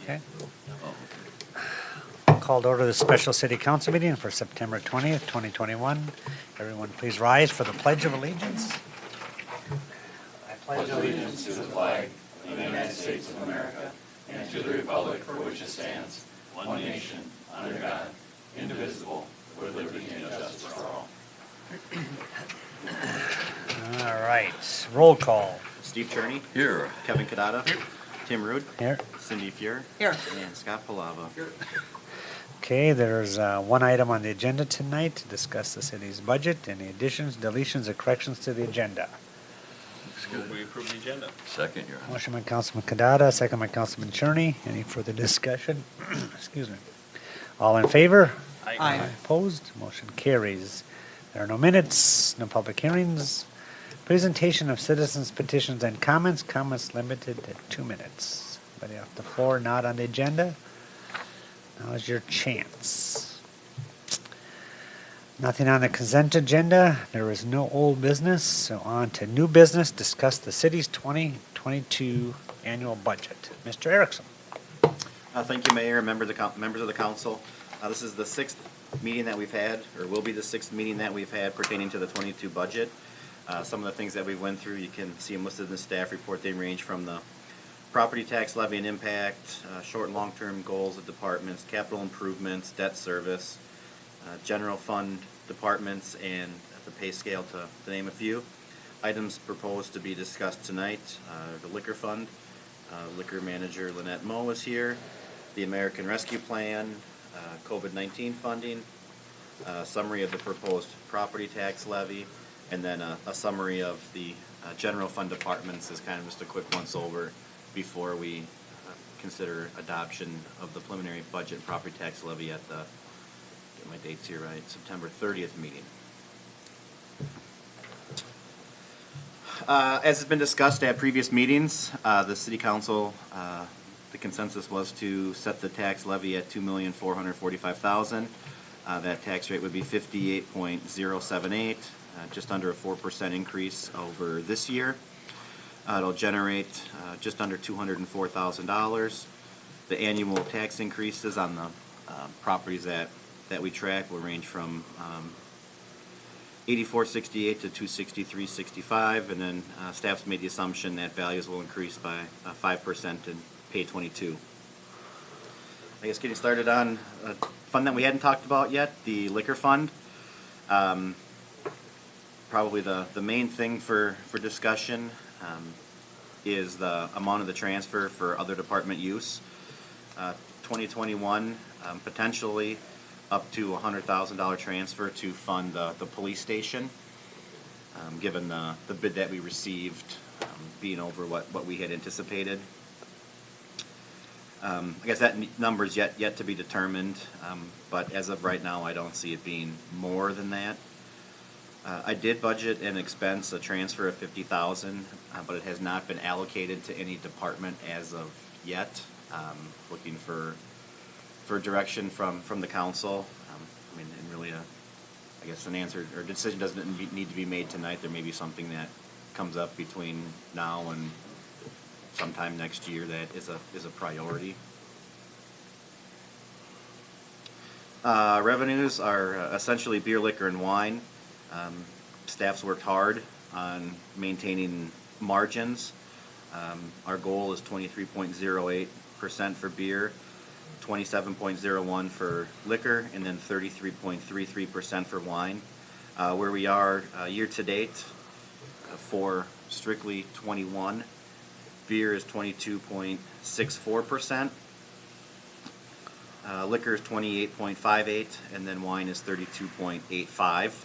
Okay. Called to order the special city council meeting for September 20th, 2021. Everyone please rise for the Pledge of Allegiance. I pledge allegiance To the flag of the United States of America and to the republic for which it stands, one nation, under God, indivisible, with liberty and justice for all. All right, roll call. Steve Cherney. Here. Kevin Kadada. Tim Rude. Here. Cindy Fuhr. Here. And Scott Palava. Okay, there's one item on the agenda tonight to discuss the city's budget. Any additions, deletions, or corrections to the agenda? We approve the agenda. Second, Your Honor. Motion by Councilman Kadada, second by Councilman Cherney. Any further discussion? Excuse me. All in favor? Aye. Opposed? Motion carries. There are no minutes, no public hearings. Presentation of citizens' petitions and comments. Comments limited to 2 minutes. Anybody off the floor not on the agenda? Now's your chance. Nothing on the consent agenda. There is no old business. So on to new business. Discuss the city's 2022 annual budget. Mr. Erickson. Thank you, Mayor, and members of the council. This is the sixth meeting that we've had, or will be the sixth meeting that we've had pertaining to the 22 budget. Some of the things that we went through, you can see them listed in the staff report. They range from the property tax levy and impact, short and long-term goals of departments, capital improvements, debt service, general fund departments, and the pay scale, to name a few. Items proposed to be discussed tonight, the liquor fund, liquor manager Lynette Moe is here, the American Rescue Plan, COVID-19 funding, summary of the proposed property tax levy, and then a summary of the general fund departments is kind of just a quick once-over before we consider adoption of the preliminary budget and property tax levy at the, get my dates here right, September 30th meeting. As has been discussed at previous meetings, the city council, the consensus was to set the tax levy at $2,445,000. That tax rate would be 58.078, just under a 4% increase over this year. It'll generate just under $204,000. The annual tax increases on the properties that we track will range from 8468 to 26365, and then staff's made the assumption that values will increase by 5% in pay 22. I guess getting started on a fund that we hadn't talked about yet, the liquor fund. Probably the main thing for discussion is the amount of the transfer for other department use. 2021, potentially up to $100,000 transfer to fund the police station, given the bid that we received being over what we had anticipated. I guess that number is yet to be determined, but as of right now, I don't see it being more than that. I did budget and expense a transfer of $50,000, but it has not been allocated to any department as of yet. Looking for direction from the council. I mean, and really, I guess an answer or decision doesn't need to be made tonight. There may be something that comes up between now and sometime next year that is a priority. Revenues are essentially beer, liquor, and wine. Staff's worked hard on maintaining margins. Our goal is 23.08% for beer, 27.01% for liquor, and then 33.33% for wine. Where we are year to date for strictly 21, beer is 22.64%. Liquor is 28.58, and then wine is 32.85.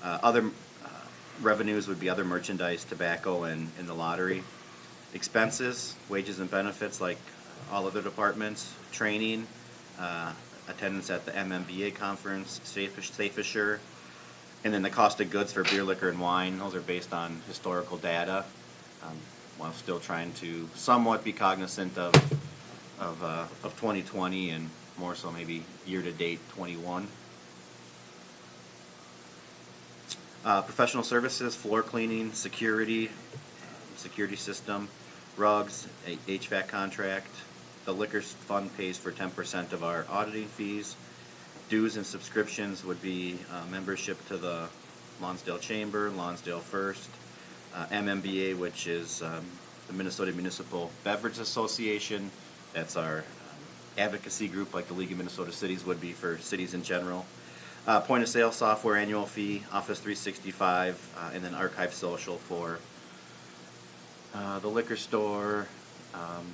Other revenues would be other merchandise, tobacco, and the lottery. Expenses, wages and benefits like all other departments, training, attendance at the MMBA conference, Safe Assure, and then the cost of goods for beer, liquor, and wine. Those are based on historical data, while still trying to somewhat be cognizant of 2020 and more so maybe year-to-date 21. Professional services, floor cleaning, security system, rugs, HVAC contract, the liquor fund pays for 10% of our auditing fees. Dues and subscriptions would be membership to the Lonsdale Chamber, Lonsdale First, MMBA, which is the Minnesota Municipal Beverage Association. That's our advocacy group, like the League of Minnesota Cities would be for cities in general. Point of sale software annual fee, Office 365, and then Archive Social for the liquor store,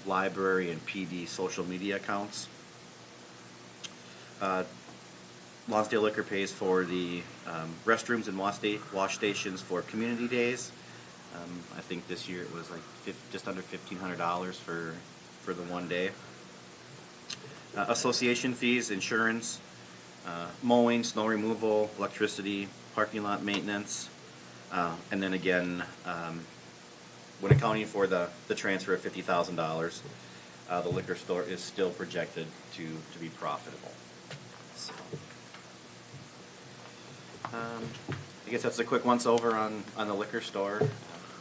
library, and PD social media accounts. Lonsdale Liquor pays for the restrooms and wash stations for community days. I think this year it was like just under $1,500 for the one day. Association fees, insurance, mowing, snow removal, electricity, parking lot maintenance, and then again, when accounting for the transfer of $50,000, the liquor store is still projected to be profitable. So, I guess that's a quick once over on the liquor store.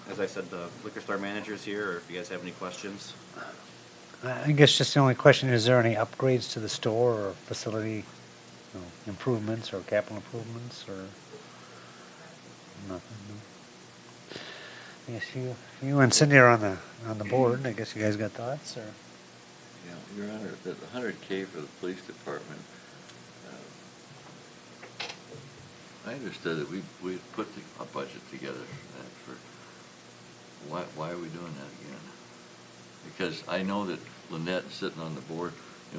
As I said, the liquor store manager's here, or if you guys have any questions. I guess just the only question, is there any upgrades to the store or facility, improvements or capital improvements or nothing? No? I guess you and Cindy are on the board. I guess you guys got thoughts or? Yeah, Your Honor, the $100K for the police department, I understood that we put a budget together for why are we doing that again? Because I know that Lynette sitting on the board,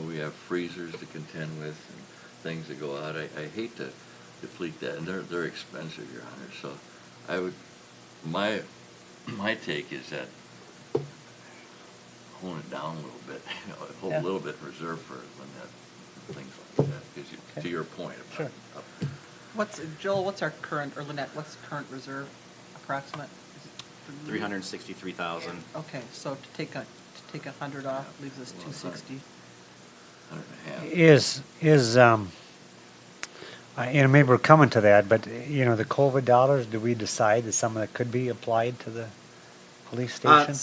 we have freezers to contend with and things that go out. I hate to deplete that, and they're expensive, Your Honor. So I would, my take is that hone it down a little bit, hold a little bit in reserve for Lynette, things like that. Because to your point about Joel, what's our current, or Lynette, what's the current reserve approximate? $363,000. Okay, so to take 100 off leaves us 260. 100.5. Maybe we're coming to that, but the COVID dollars, do we decide that some of that could be applied to the police station?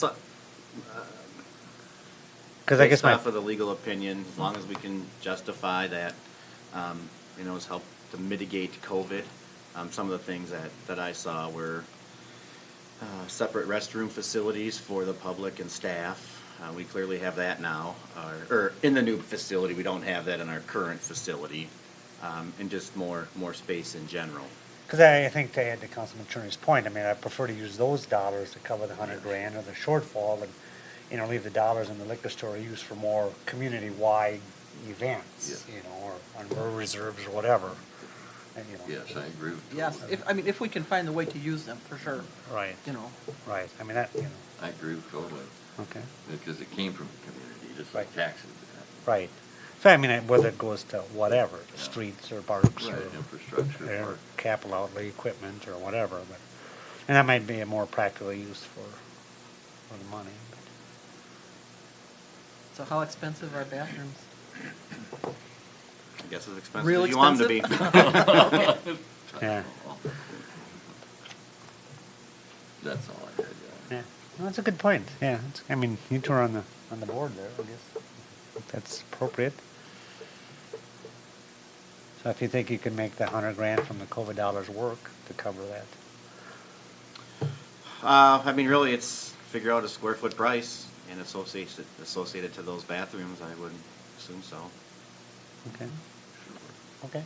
Because I guess based off of the legal opinion, as long as we can justify that, it's helped to mitigate COVID. Some of the things that I saw were separate restroom facilities for the public and staff. We clearly have that now, or in the new facility. We don't have that in our current facility, and just more space in general. Because I think to add to Councilman Turner's point, I prefer to use those dollars to cover the $100 grand or the shortfall, and leave the dollars in the liquor store used for more community-wide events, or on reserves or whatever. And, Yes, I agree with you. Yes, if we can find the way to use them, for sure. Right. Right. I agree with totally. Okay. Because it came from the community, just Right. like taxes. Right. So whether it goes to whatever, Yeah. streets or parks Right, or infrastructure. or capital outlay equipment or whatever, and that might be a more practical use for the money. So how expensive are bathrooms? I guess as expensive Real as you want them to be. Yeah. That's all I had, yeah. Yeah. Well, that's a good point. Yeah. You two are on the board there. I guess that's appropriate. So if you think you can make the $100 grand from the COVID dollars work to cover that. Really, it's figure out a square foot price and associated to those bathrooms. I would assume so. Okay. Okay.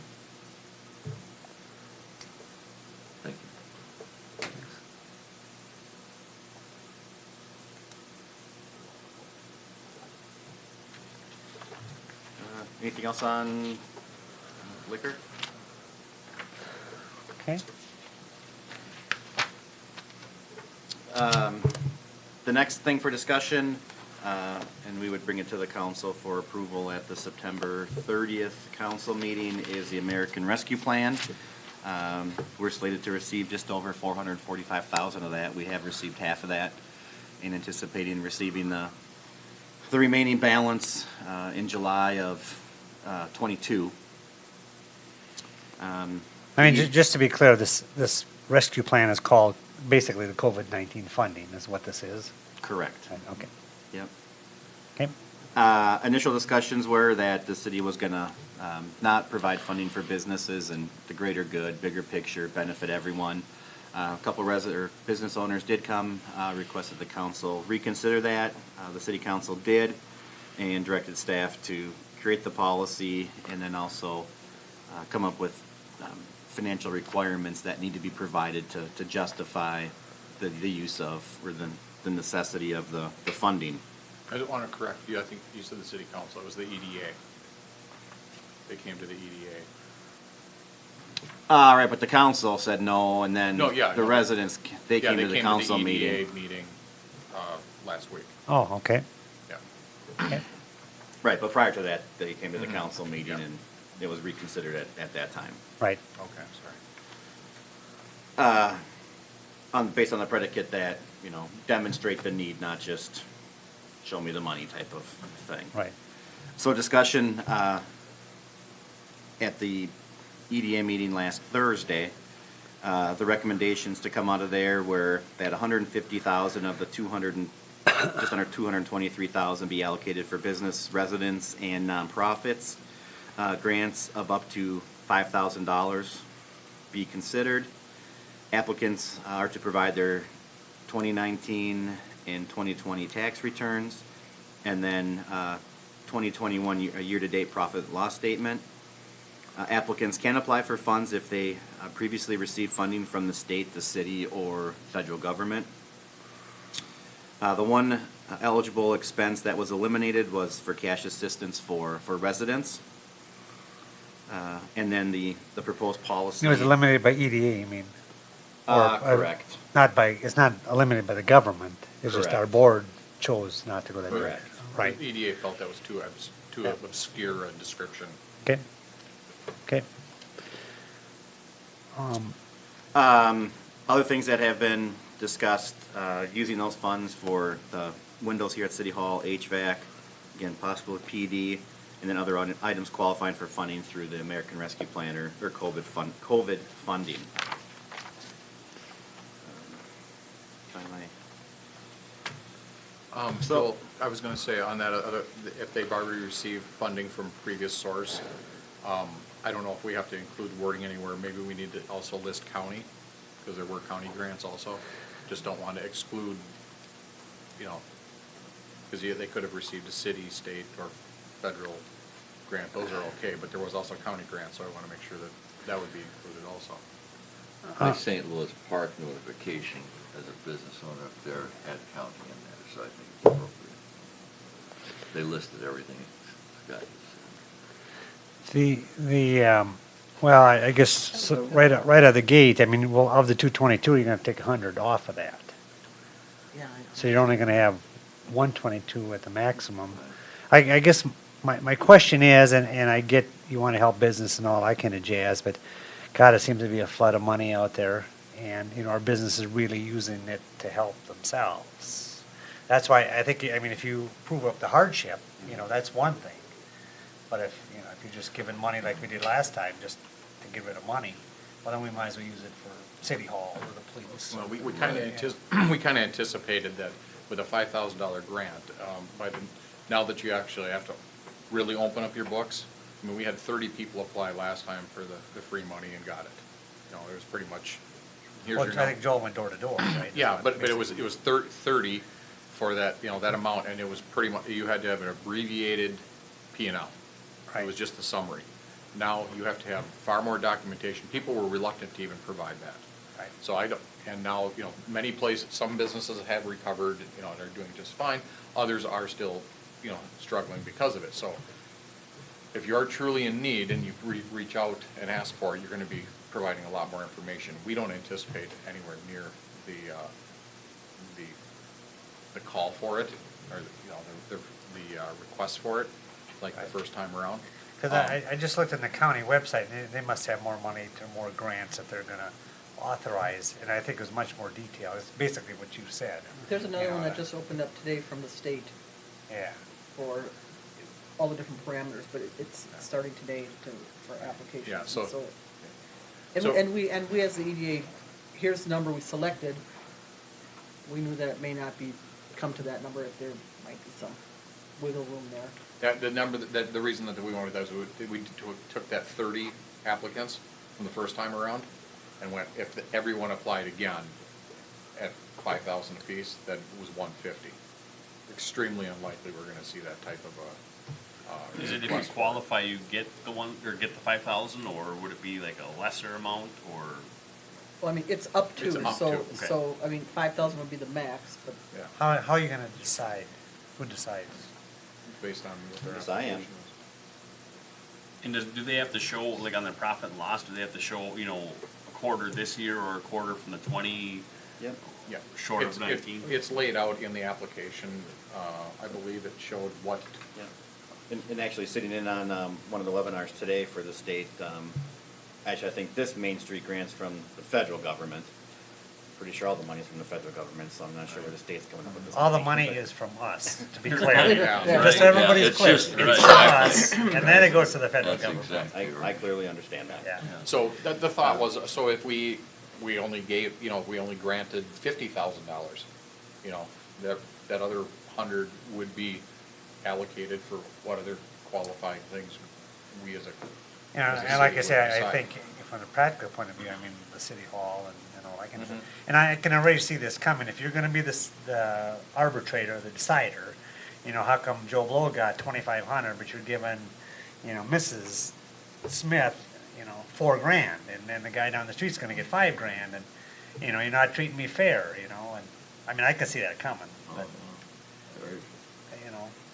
Thank you. Anything else on liquor? Okay. The next thing for discussion, and we would bring it to the council for approval at the September 30th council meeting, is the American Rescue Plan. We're slated to receive just over $445,000 of that. We have received half of that, and anticipating receiving the remaining balance in July of 22. Just to be clear, this rescue plan is called basically the COVID-19 funding is what this is. Correct. Okay. Yep. Okay. Initial discussions were that the city was gonna not provide funding for businesses and the greater good, bigger picture, benefit everyone. A couple business owners did come, requested the council reconsider that. The city council did, and directed staff to create the policy and then also come up with financial requirements that need to be provided to justify the use of, or the necessity of the funding. I just want to correct you. I think you said the city council. It was the EDA. They came to the EDA. Right, but the council said no, and then No, yeah, I the know. residents, they came to the council EDA meeting. meeting last week. Oh, okay. Yeah. Okay. Right, but prior to that, they came to the Mhm. council meeting Yeah. and it was reconsidered at that time. Right. Okay, sorry. Based on the predicate that, demonstrate the need, not just show me the money type of thing. Right. So discussion at the EDA meeting last Thursday, the recommendations to come out of there were that 150,000 of the just under 223,000 be allocated for business, residents, and nonprofits. Grants of up to $5,000 be considered. Applicants are to provide their 2019 and 2020 tax returns, and then 2021 year-to-date profit and loss statement. Applicants can apply for funds if they previously received funding from the state, the city, or federal government. The one eligible expense that was eliminated was for cash assistance for residents. And then the proposed policy. It was eliminated by EDA, you mean? Correct. Not by, it's not eliminated by the government. It's just our Correct. board chose not to go that Correct. direction. Right. The EDA felt that was too Yeah. obscure a description. Okay. Okay. Other things that have been discussed, using those funds for the windows here at City Hall, HVAC, again, possible PD, and then other items qualifying for funding through the American Rescue Plan or COVID funding. Finally. So I was going to say on that, if they've already received funding from previous source, I don't know if we have to include wording anywhere. Maybe we need to also list county, because there were county grants also. Just don't want to exclude, because they could have received a city, state, or federal grant. Those are okay, but there was also county grants, so I want to make sure that would be included also. My St. Louis Park notification as a business owner up there had county in there, so I think it's appropriate. They listed everything Scott just said. Well, I guess right out of the gate, I mean, well, of the 222, you're gonna take 100 off of that. Yeah, So you're only gonna have 122 at the maximum. I guess my question is, and I get you wanna help business and all that kind of jazz, but God, it seems to be a flood of money out there, and, our business is really using it to help themselves. That's why I think, if you prove up the hardship, that's one thing. But if you're just giving money like we did last time, just to get rid of money, well, then we might as well use it for City Hall or the police. Well, we kind of anticipated that with a $5,000 grant, now that you actually have to really open up your books. We had 30 people apply last time for the free money and got it. It was pretty much, here's Well, your I number. think Joel went door to door, right? Yeah, but it was 30 for that, that amount, and it was pretty much, you had to have an abbreviated P&L. It Right. was just the summary. Now you have to have far more documentation. People were reluctant to even provide that. Right. So and now, many places, some businesses have recovered, and are doing just fine. Others are still, struggling because of it. So if you are truly in need and you reach out and ask for it, you're gonna be providing a lot more information. We don't anticipate anywhere near the call for it, or, the request for it, like the first time around. Because I just looked at the county website, and they must have more money to more grants that they're gonna authorize, and I think it was much more detailed. It's basically what you said. There's another one that that just opened up today from the state Yeah. for all the different parameters, but it's starting today for applications. Yeah, so- And so- we as the EDA, here's the number we selected. We knew that it may not come to that number if there might be some wiggle room there. The number, the reason that we wanted that was we took that 30 applicants from the first time around and went, if everyone applied again at 5,000 apiece, then it was 150. Extremely unlikely we're gonna see that type of a. Is it if you request. qualify, you get the one, or get the 5,000, or would it be like a lesser amount, or? Well, I mean, it's up to, It's up so, to, okay. so, I mean, 5,000 would be the max, but Yeah, How are you gonna decide? Who decides? based on what their Yes, I am. application is. And do they have to show, like on their profit and loss, do they have to show, you know, a quarter this year or a quarter from the 20, Yep. Yeah. short of It's- 19? It's laid out in the application, I believe it showed what, Yeah. And actually sitting in on one of the webinars today for the state, actually, I think this Main Street grant's from the federal government. Pretty sure all the money's from the federal government, so I'm not sure where the state's coming up with this. All the money is from us, to be clear. Yeah, Just so right. everybody's It's clear. just- It's right, from exactly. us, and then it goes to the federal That's government. exactly I right. clearly understand that. Yeah. so the thought was, so if we only gave, we only granted $50,000, that other 100 would be allocated for what other qualifying things we as a. Yeah, as a and like I city say, would I decide. think from a practical point of view, I mean, the city hall and all that kind of Mhm. stuff. And I can already see this coming. If you're gonna be the arbitrator, the decider, how come Joe Blow got 2,500, but you're giving, Mrs. Smith, $4,000, and then the guy down the street's gonna get $5,000, and, you're not treating me fair, and, I mean, I can see that coming, Oh, but, no. Very-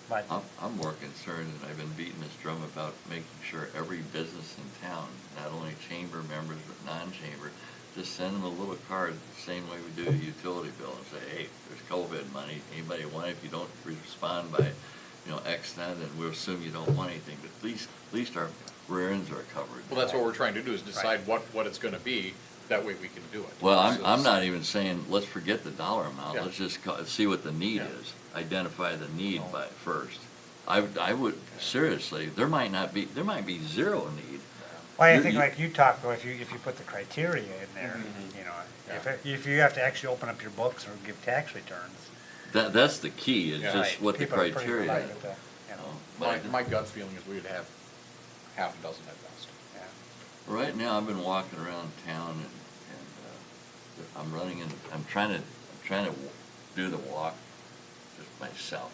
but. I'm more concerned, and I've been beating this drum about making sure every business in town, not only chamber members, but non-chamber, just send them a little card, the same way we do a utility bill, and say, hey, there's COVID money, anybody want it? If you don't respond by, X then we'll assume you don't want anything, but at least our rear ends are covered. Well, that's what we're trying to do, is decide what it's gonna be, that way we can do it. Well, So I'm it's- not even saying, let's forget the dollar amount, Yeah. let's just see what the need Yeah. is, identify the need by first. I would, seriously, there might be zero need. Well, I You- think you- like you talked about, if you put the criteria in there, if you have to actually open up your books or give tax returns. That's the key, is Yeah. just right, what the people are pretty criteria reliant is. with the, But My gut feeling is we'd have half a dozen at best. yeah. right now, I've been walking around town and I'm running in, I'm trying to do the walk just myself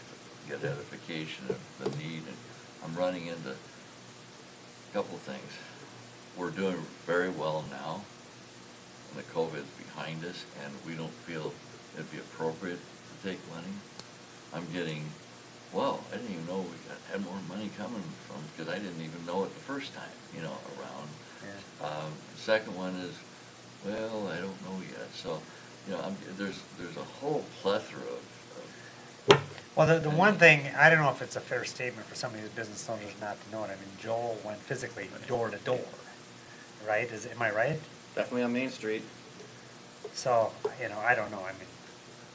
to get edification of the need, and I'm running into a couple of things. We're doing very well now, and the COVID's behind us, and we don't feel it'd be appropriate to take money. I'm getting, well, I didn't even know we had more money coming from, because I didn't even know it the first time, around. Yeah. The second one is, well, I don't know yet, so, there's a whole plethora of. Well, the one thing, I don't know if it's a fair statement for some of these business owners not to know it. I mean, Joel went physically door to door, right? Am I right? Definitely on Main Street. So, I don't know, I mean,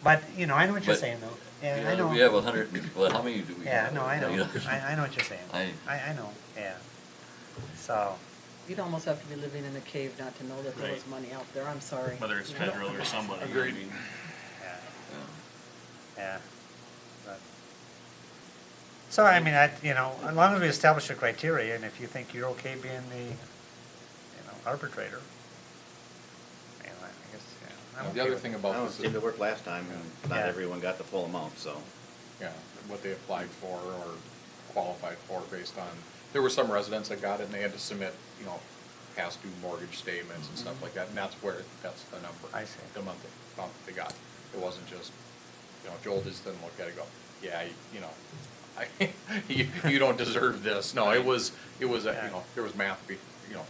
but, I know what you're But, saying though. Yeah, I know. We have 100, well, how many do we Yeah, have? no, I know. You know? I know what you're saying. I know, yeah. So, you'd almost have to be living in a cave not to know that there was Right. money out there, I'm sorry. Whether it's You know? federal or somebody. Agreed. I mean, yeah, Yeah. yeah. But- So, I mean, as long as we establish a criteria, and if you think you're okay being the, arbitrator, I guess, yeah. I'm The okay other with thing it. about No, it this seemed to is, work last time, and not Yeah. everyone got the full amount, so. yeah, what they applied for or qualified for based on, there were some residents that got it and they had to submit, past due mortgage statements and stuff like that, and that's the number. I see. The amount that they got. It wasn't just, Joel just didn't look at it and go, yeah, you don't deserve this. No, it was, Yeah. there was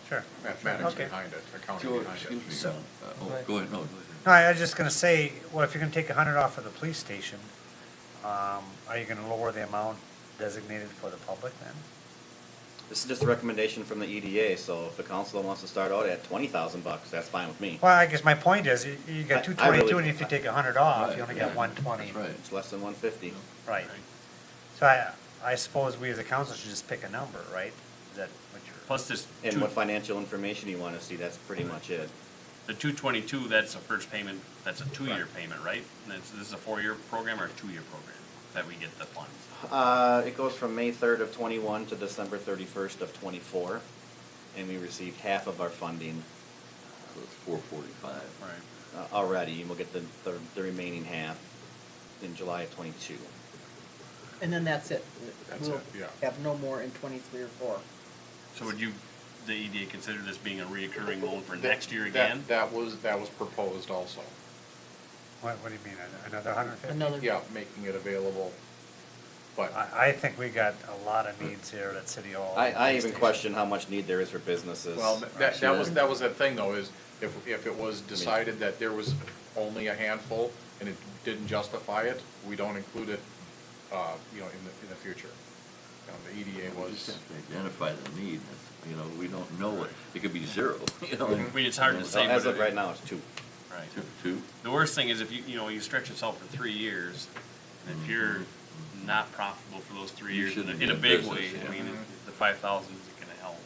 Sure. mathematics Okay. behind it, accounting George, behind excuse it. me, So- go ahead, no, go ahead. No, I was just gonna say, well, if you're gonna take 100 off of the police station, are you gonna lower the amount designated for the public then? This is just a recommendation from the EDA, so if the council wants to start out at $20,000, that's fine with me. Well, I guess my point is, you got I 222, really- and if you take 100 off, Right, you only yeah, got 120. That's right. It's less than 150. Right. Right. So I suppose we as a council should just pick a number, right? Is that what you're? Plus this, And what financial information you want to see, that's pretty much it. the 222, that's a first payment, that's a 2-year payment, right? And this is a 4-year program or a 2-year program? that we get the funds? It goes from May 3rd of '21 to December 31st of '24, and we received half of our funding So it's 445. Right. already, and we'll get the remaining half in July of '22. And then that's it. That's We'll it, yeah. have no more in 23 or 4. So would you, the EDA, consider this being a reoccurring loan for next year again? That was proposed also. What do you mean, another 150? Another. Yeah, making it available, but. I think we got a lot of needs here at City Hall. I even question how much need there is for businesses. Well, that was that thing though, is if it was decided that there was only a handful and it didn't justify it, we don't include it, in the future. The EDA We just was, have to identify the need. We don't know it could be zero, I mean, it's hard to say. As but of right now, it's 2. Right. Two. The worst thing is if you stretch yourself for 3 years, and if you're not profitable for those 3 You years shouldn't in a be in big business, way, yeah. I mean, the 5,000 isn't gonna help,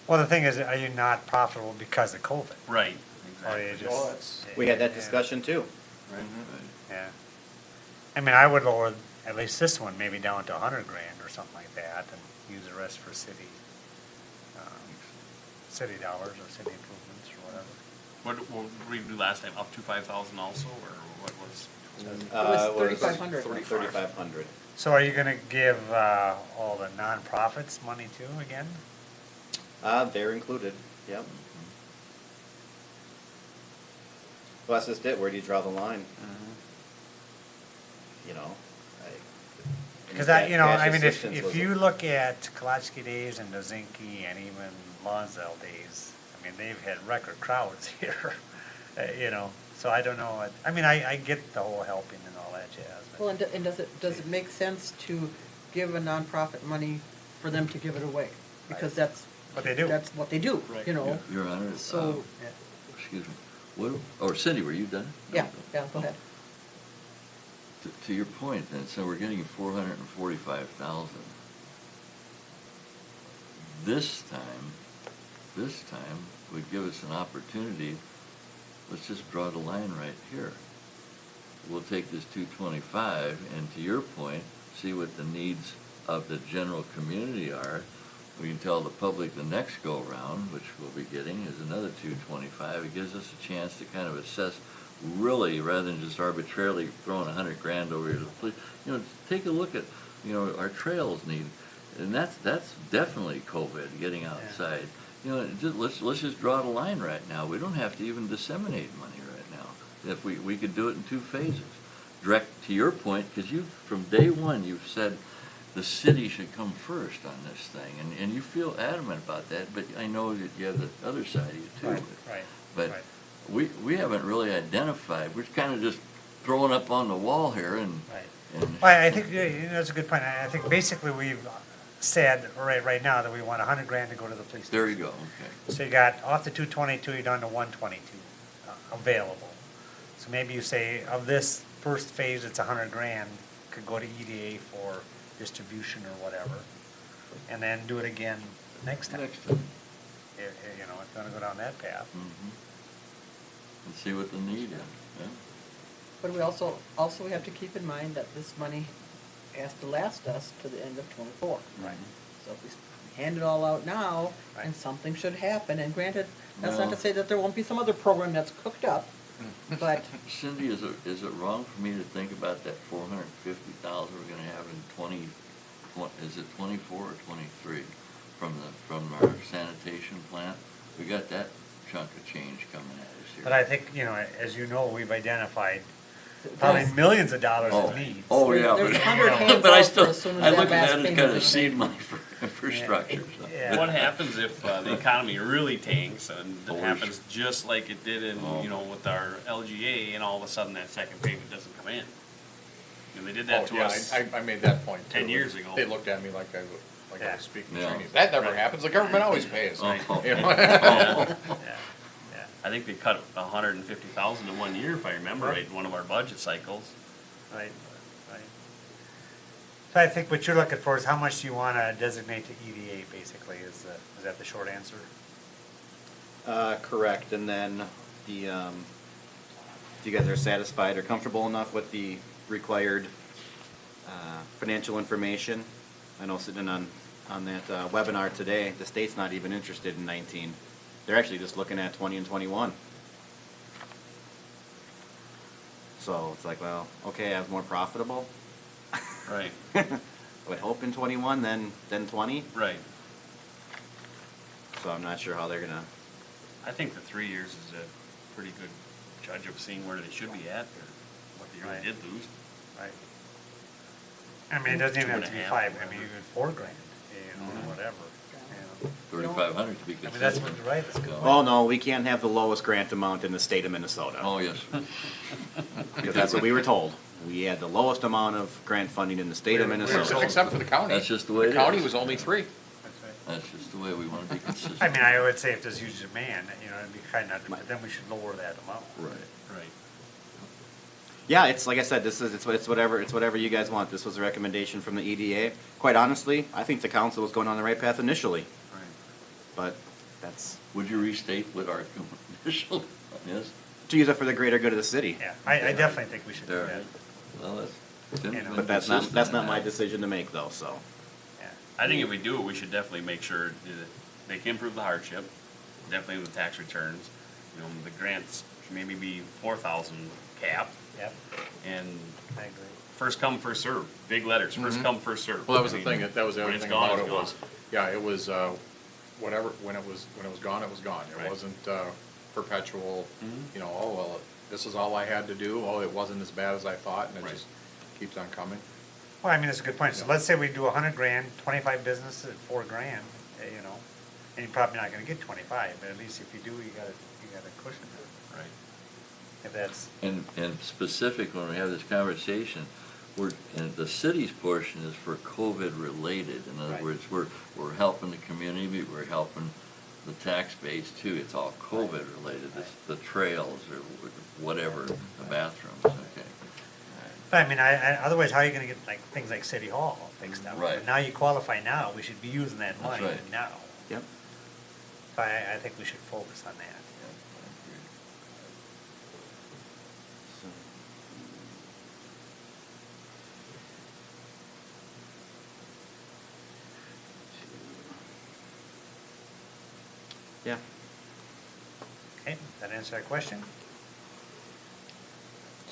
Well, the thing is, are you not profitable because of COVID? Right, Or you exactly. Oh, just? that's- We had that Yeah. discussion too. Right. Yeah. I mean, I would lower at least this one maybe down to 100 grand or something like that and use the rest for city dollars or city improvements or whatever. What did we do last time, up to 5,000 also, or what was? was 3,500. 3,500. So are you gonna give all the nonprofits money too again? They're included, yep. Well, that's just it, where do you draw the line? You know? Because I mean, if was you look at Kolachki days and Dozinki and even Lonsdale days, I mean, they've had record crowds here, so I don't know. I mean, I get the whole helping and all that jazz. but- Well, and does it make sense to give a nonprofit money for them to give it away? Because that's. What they do. That's what they do, Right. Your Honor, So, excuse me, Cindy, were you done? yeah, go ahead. To your point, then, so we're getting 445,000. This time would give us an opportunity, let's just draw the line right here. We'll take this 225, and to your point, see what the needs of the general community are. We can tell the public the next go-round, which we'll be getting, is another 225. It gives us a chance to kind of assess really, rather than just arbitrarily throwing 100 grand over here to the police. Take a look at, our trails need, and that's definitely COVID, getting outside. Let's just draw the line right now. We don't have to even disseminate money right now. If we could do it in 2 phases. Direct to your point, because from day one, you've said the city should come first on this thing, and you feel adamant about that, but I know that you have the other side of you too. Right. But right. we haven't really identified, we're kind of just throwing up on the wall here and. Right. Well, I think that's a good point. I think basically we've said right now that we want 100 grand to go to the police station. There you go, okay. So you got off the 222, you're down to 122 available. So maybe you say of this first phase, it's 100 grand could go to EDA for distribution or whatever, and then do it again next time. Next time. If you're going to go down that path. And see what the need is, yeah. But we also we have to keep in mind that this money has to last us to the end of '24. Right. So if we hand it all out now, Right. and something should happen, and granted, that's not No. to say that there won't be some other program that's cooked up, but Cindy, is it wrong for me to think about that 450,000 we're gonna have in is it 24 or 23 from our sanitation plant? We got that chunk of change coming at us here. But I think, as you know, we've identified probably millions of dollars of needs. Oh, yeah. There's but- 100 hands But I out still, as soon as I that look at last that as payment kind of is seed made. money for infrastructure, so. Yeah. What happens if the economy really tanks and Oh, it happens just like it did in, with our LGA, and all of a sudden that second payment doesn't come in? And they did that to yeah, us. I made that point too. 10 years ago. They looked at me like I Yeah. was speaking Yeah. Chinese. That never Right. happens. The government always pays. Oh. You know? Yeah. Yeah. I think they cut 150,000 in 1 year, if I remember right, in one of our budget cycles. Right. So I think what you're looking for is how much do you want to designate to EDA, basically, is that the short answer? Correct, and then if you guys are satisfied or comfortable enough with the required Financial information, I know sitting on that webinar today, the state's not even interested in 19. They're actually just looking at 20 and 21. So it's like, well, okay, I was more profitable. Right, I would hope in 21 than 20. right. So I'm not sure how they're gonna. I think the 3 years is a pretty good judge of seeing where they should be at, or what they really Right. did lose. Right. I mean, it doesn't even Two have and to a be half, five, I whatever. mean, even $4,000, you know, whatever. you know. 3,500 to be I mean, that's consistent. what, right, that's a good Yeah. point. Oh no, we can't have the lowest grant amount in the state of Minnesota. Oh, yes. Because that's what we were told. We had the lowest amount of grant funding in the state of We're Minnesota. told. Except for the county. That's just the way it The county is. was only 3. That's right. That's just the way we want to be consistent. I mean, I would say if there's huge demand, you know, it'd be kind of, but then we should lower that amount. Right. Right. Yeah, it's like I said, it's whatever you guys want. This was a recommendation from the EDA. Quite honestly, I think the council was going on the right path initially, Right. but that's Would you restate what our initial is? to use it for the greater good of the city. Yeah, I definitely think we should do There. that, Well, that's. Tim's You know. been But that's consistent not on my that. decision to make though, so. yeah. I think if we do it, we should definitely make sure that they can improve the hardship, definitely with tax returns. You know, the grants should maybe be 4,000 cap, Yep, and I agree. first come, first serve, big letters, first come, first serve. Well, that was I the mean, thing, that was the when other it's thing gone, about it's it was, gone. yeah, it was, whatever, when it was gone, it was gone. It Right. wasn't, perpetual, Mhm. you know, oh, well, this is all I had to do, oh, it wasn't as bad as I thought, and it Right. just keeps on coming. Well, I mean, that's a good point. So Yeah. let's say we do 100,000, 25 businesses at $4,000, you know, and you're probably not gonna get 25, but at least if you do, you got a cushion there. Right. If that's, And specific, when we have this conversation, and the city's portion is for COVID related. In other Right. words, we're helping the community, we're helping the tax base too. It's all COVID related, it's the trails or whatever, the bathrooms, okay. but I mean, otherwise, how are you gonna get like, things like City Hall fixed up? Right. Now you qualify now, we should be using that That's money right. now. Yep. So I think we should focus on that. So, yeah. Okay, that answer that question?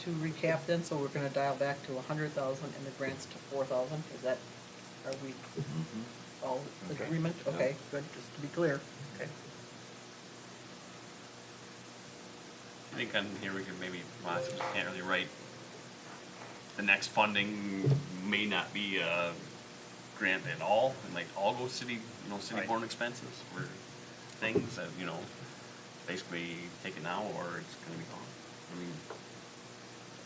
To recap then, so we're gonna dial back to 100,000 and the grants to 4,000, is that, are we Mhm. all in Okay. agreement? Yeah. Okay, good, just to be clear. Okay. I think on here we could maybe, well, I can't really write, the next funding may not be a grant at all, and like all go city, you know, city-borne expenses, or things that, you know, basically take it now, or it's gonna be gone. I mean,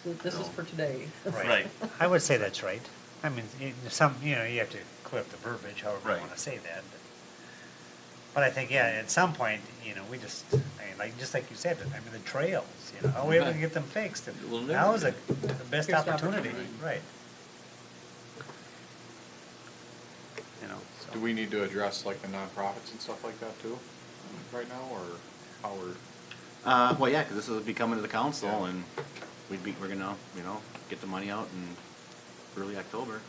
So this is No. for today. Right. I would say that's right. I mean, you know, you have to clear up the verbiage, however you Right. wanna say that. But I think, yeah, at some point, you know, we just, I mean, like, just like you said, I mean, the trails, you know, how are we ever gonna get them fixed? We'll never Now is the get best Here's the opportunity, opportunity. right? You know, so. Do we need to address like the nonprofits and stuff like that too, right now, or how we're? Well, yeah, because this will be coming to the council Yeah. and we're gonna, you know, get the money out in early October.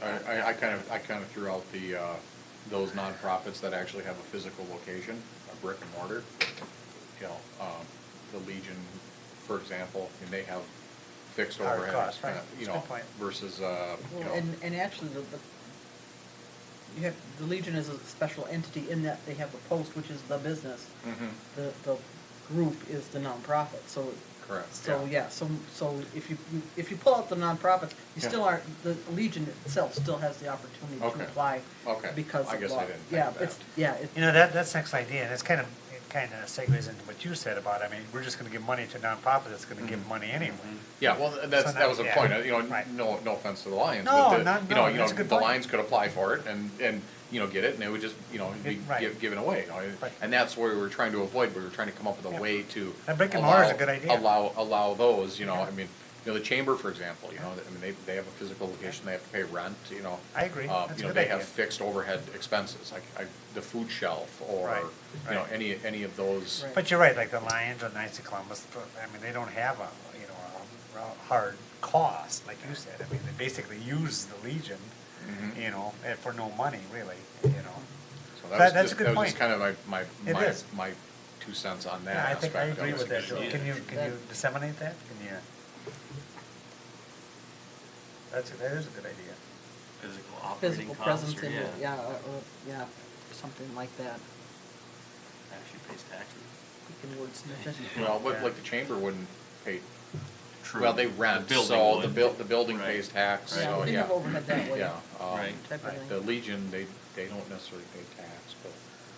I kind of threw out the, those nonprofits that actually have a physical location, a brick and mortar. You know, the Legion, for example, and they have fixed Hard overhead. costs, right. You That's a know, good point. versus, you Well, know. and actually, you have, the Legion is a special entity in that they have the post, which is the business. Mhm. The group is the nonprofit, so. Correct, So, yeah. yeah, so if you pull out the nonprofits, you Yeah. still aren't, the Legion itself still has the opportunity to Okay. apply. Okay. Because I of guess I law. didn't think Yeah, of that. it's, yeah, it, You know, that's next idea, and it kind of segues into what you said about, I mean, we're just gonna give money to nonprofit that's gonna give money anyway. Yeah, well, So that was the yeah, point, you know, right. no offense to the Lions, No, but not- you no, know, that's a good the point. Lions could apply for it and, you know, get it, and it would just, you know, be Right. given away, you know, Right. and that's what we were trying to avoid, we were trying to come up with Yeah. a way to. That brick and mortar is a allow- good idea. Allow those, you know, Yeah. I mean, you know, the chamber, for example, you know, I mean, they have a physical location, they have to pay rent, you know. I agree. That's a You know, good they have idea. fixed overhead expenses, like, the food shelf, or, Right, you know, right. any of those. Right. But you're right, like the Lions or Knights of Columbus, I mean, they don't have a, you know, hard cost, like you said. I mean, they basically use the Legion, Mhm. you know, for no money, really, you know. So That's that's a good that was point. just kind of It is. my 2 cents on that Yeah, I think I aspect of agree it. with that, Joe. Yeah. Can you disseminate that? Can you? That is a good idea. Physical operating Physical costs, presence or, in, yeah, yeah, something like that. actually pays taxes. You can wordsmith it. Well, but Yeah. like the chamber wouldn't pay, True. well, they The rent, building so would. the building Right. pays tax, Yeah, so, we didn't yeah. have overhead that way. Yeah, Right. Type of Right. thing. the Legion, they don't necessarily pay tax, but.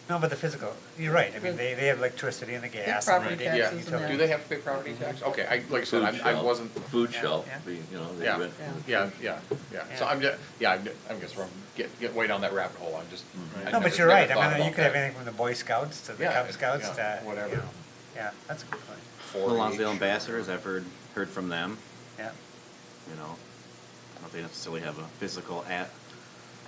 No, but the physical, you're right. I mean, they have electricity and the gas. and property they- Yeah, taxes and do they have to pay property tax? Okay, like I said, I wasn't, Food Yeah, shelf, yeah. you know, they Yeah. rent. Yeah. yeah, so I'm just, I'm guess wrong, get way down that rabbit hole, I'm just. Mhm. I No, never- but you're never right. thought I mean, you about could have that. anything from the Boy Scouts to the Yeah, Cub Scouts yeah, to, whatever. you know. Yeah, that's a good point. The 4-H. Lonsdale ambassadors, I've heard from them, Yeah, you know. I don't know if they necessarily have a physical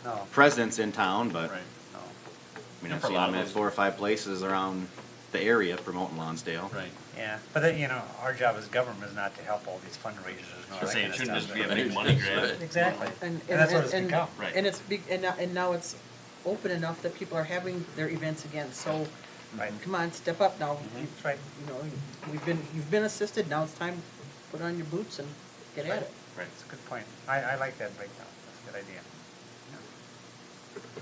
no, presence in town, but, Right. no. I mean, I've For a seen lot them of at those- 4 or 5 places around the area promoting Lonsdale. Right. Yeah, but then, you know, our job as government is not to help all these fundraisers and all I was that saying, kind it of shouldn't stuff. just be a Right. big money That's grab. right. Exactly. And that's what it's become. Right. And it's big, and now it's open enough that people are having their events again, so, Right. come on, step up now. That's right. You know, you've been assisted, now it's time, put on your boots and get at it. Right. That's a good point. I like that breakdown. That's a good idea. Yeah.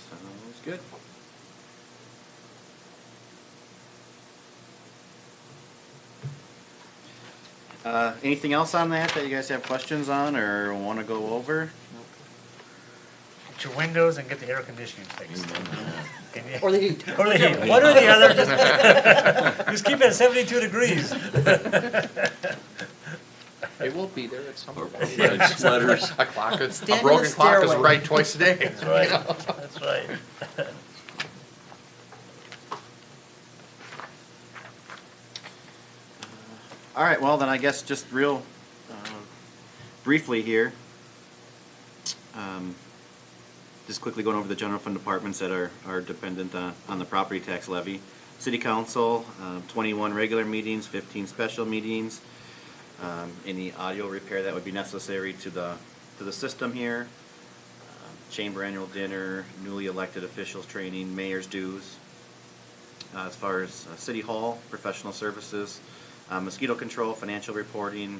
Sounds good. Anything else on that you guys have questions on or want to go over? Get your windows and get the air conditioning fixed. Can you- Or the heat. Or the heat, one or the other, just keep it at 72 degrees. It will be there at some Or point. red sweaters. A clock, a Stand in broken the clock is stairway. right twice a day. That's right, that's right. All right, well, then I guess just real briefly here, just quickly going over the general fund departments that are dependent on the property tax levy. City Council, 21 regular meetings, 15 special meetings. Any audio repair that would be necessary to the system here. Chamber annual dinner, newly elected officials training, mayor's dues. As far as City Hall, professional services, mosquito control, financial reporting,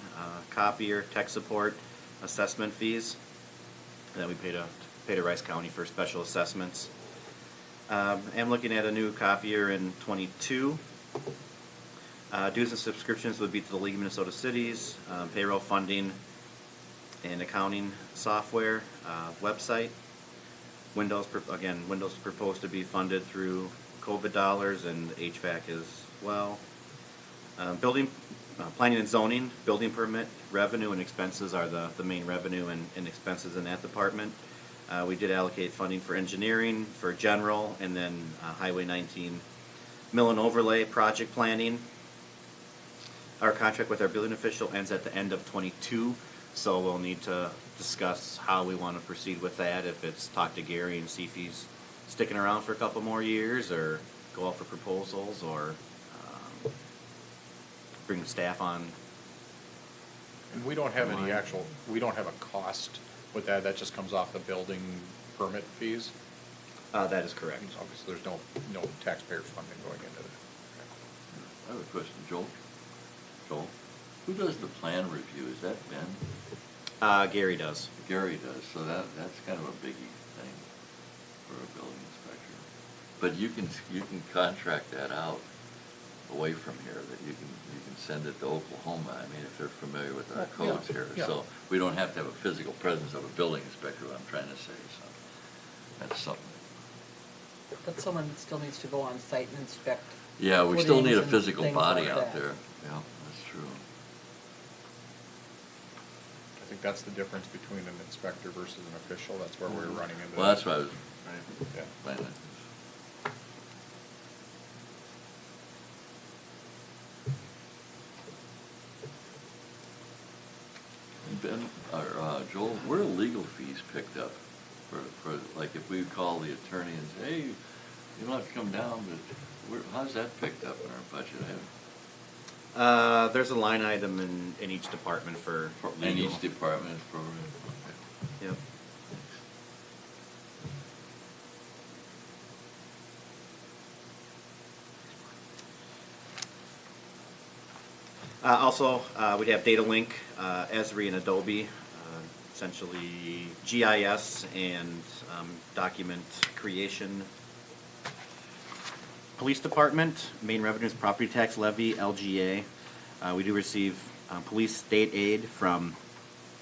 copier, tech support, assessment fees that we pay to Rice County for special assessments. I'm looking at a new copier in '22. Dues and subscriptions would be to the League of Minnesota Cities, payroll funding and accounting software, website. Windows proposed to be funded through COVID dollars and HVAC as well. Building, planning and zoning, building permit, revenue and expenses are the main revenue and expenses in that department. We did allocate funding for engineering, for general, and then Highway 19 mill and overlay project planning. Our contract with our building official ends at the end of '22, so we'll need to discuss how we want to proceed with that, if it's talk to Gary and see if he's sticking around for a couple more years, or go out for proposals, or bring staff on. And we don't have any we don't have a cost with that, that just comes off the building permit fees? That is correct. Obviously, there's no taxpayer funding going into that. I have a question, Joel. Joel, who does the plan review? Is that Ben? Gary does. Gary does, so that's kind of a biggie thing for a building inspector. But you can contract that out away from here, that you can send it to Oklahoma, I mean, if they're familiar with our Yeah, codes here. yeah. So we don't have to have a physical presence of a building inspector, what I'm trying to say, so that's something. But someone still needs to go on site and inspect. Yeah, we still need a footings and physical things body like out that. there, yeah, that's true. I think that's the difference between an inspector versus an official, that's where we're running into. Well, that's what I was Yeah. planning. Ben, or Joel, where are legal fees picked up for, like, if we call the attorney and say, hey, you don't have to come down, but How's that picked up in our budget? I haven't- There's a line item in each department for In legal. each department is program. Yep. Also, we'd have data link, Esri and Adobe, essentially GIS and document creation. Police Department, main revenues, property tax levy, LGA. We do receive police state aid from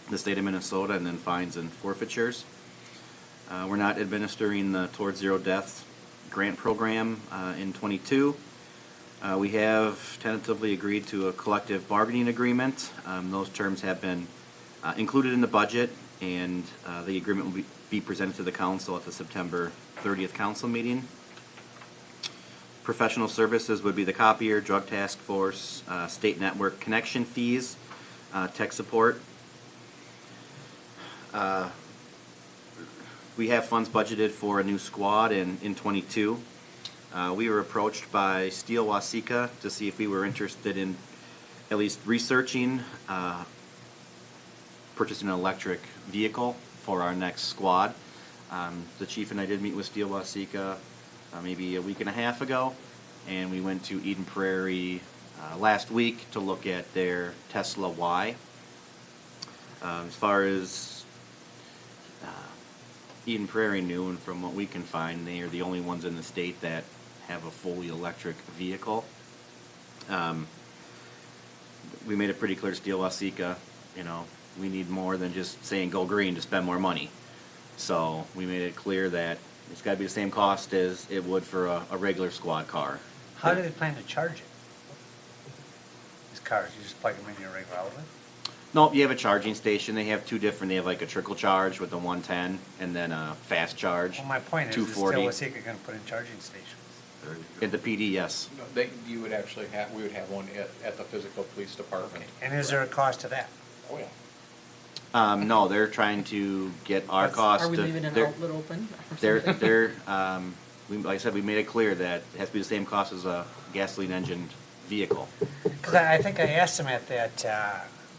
the state of Minnesota, and then fines and forfeitures. We're not administering the Towards Zero Deaths grant program in '22. We have tentatively agreed to a collective bargaining agreement. Those terms have been included in the budget, and the agreement will be presented to the council at the September 30th council meeting. Professional services would be the copier, drug task force, state network connection fees, tech support. We have funds budgeted for a new squad in '22. We were approached by Steel Wasika to see if we were interested in at least researching purchasing an electric vehicle for our next squad. The chief and I did meet with Steel Wasika maybe a week and a half ago, and we went to Eden Prairie last week to look at their Tesla Y. As far as Eden Prairie knew, and from what we can find, they are the only ones in the state that have a fully electric vehicle. We made it pretty clear to Steel Wasika, we need more than just saying go green to spend more money. So we made it clear that it's got to be the same cost as it would for a regular squad car. How do they plan to charge it? These cars, you just plug them in your regular outlet? Nope, you have a charging station. They have two different. They have like a trickle charge with the 110, and then a fast charge. Well, my point is, is 240. Steel Wasika going to put in charging stations? There you go. At the PD, yes. No, we would have one at the physical police department. And is there a cost to that? Oh, yeah. No, they're trying to get our cost. Are we leaving an they're- outlet open? or They're, something? like I said, we made it clear that it has to be the same cost as a gasoline engine vehicle. Because I think I asked them at that,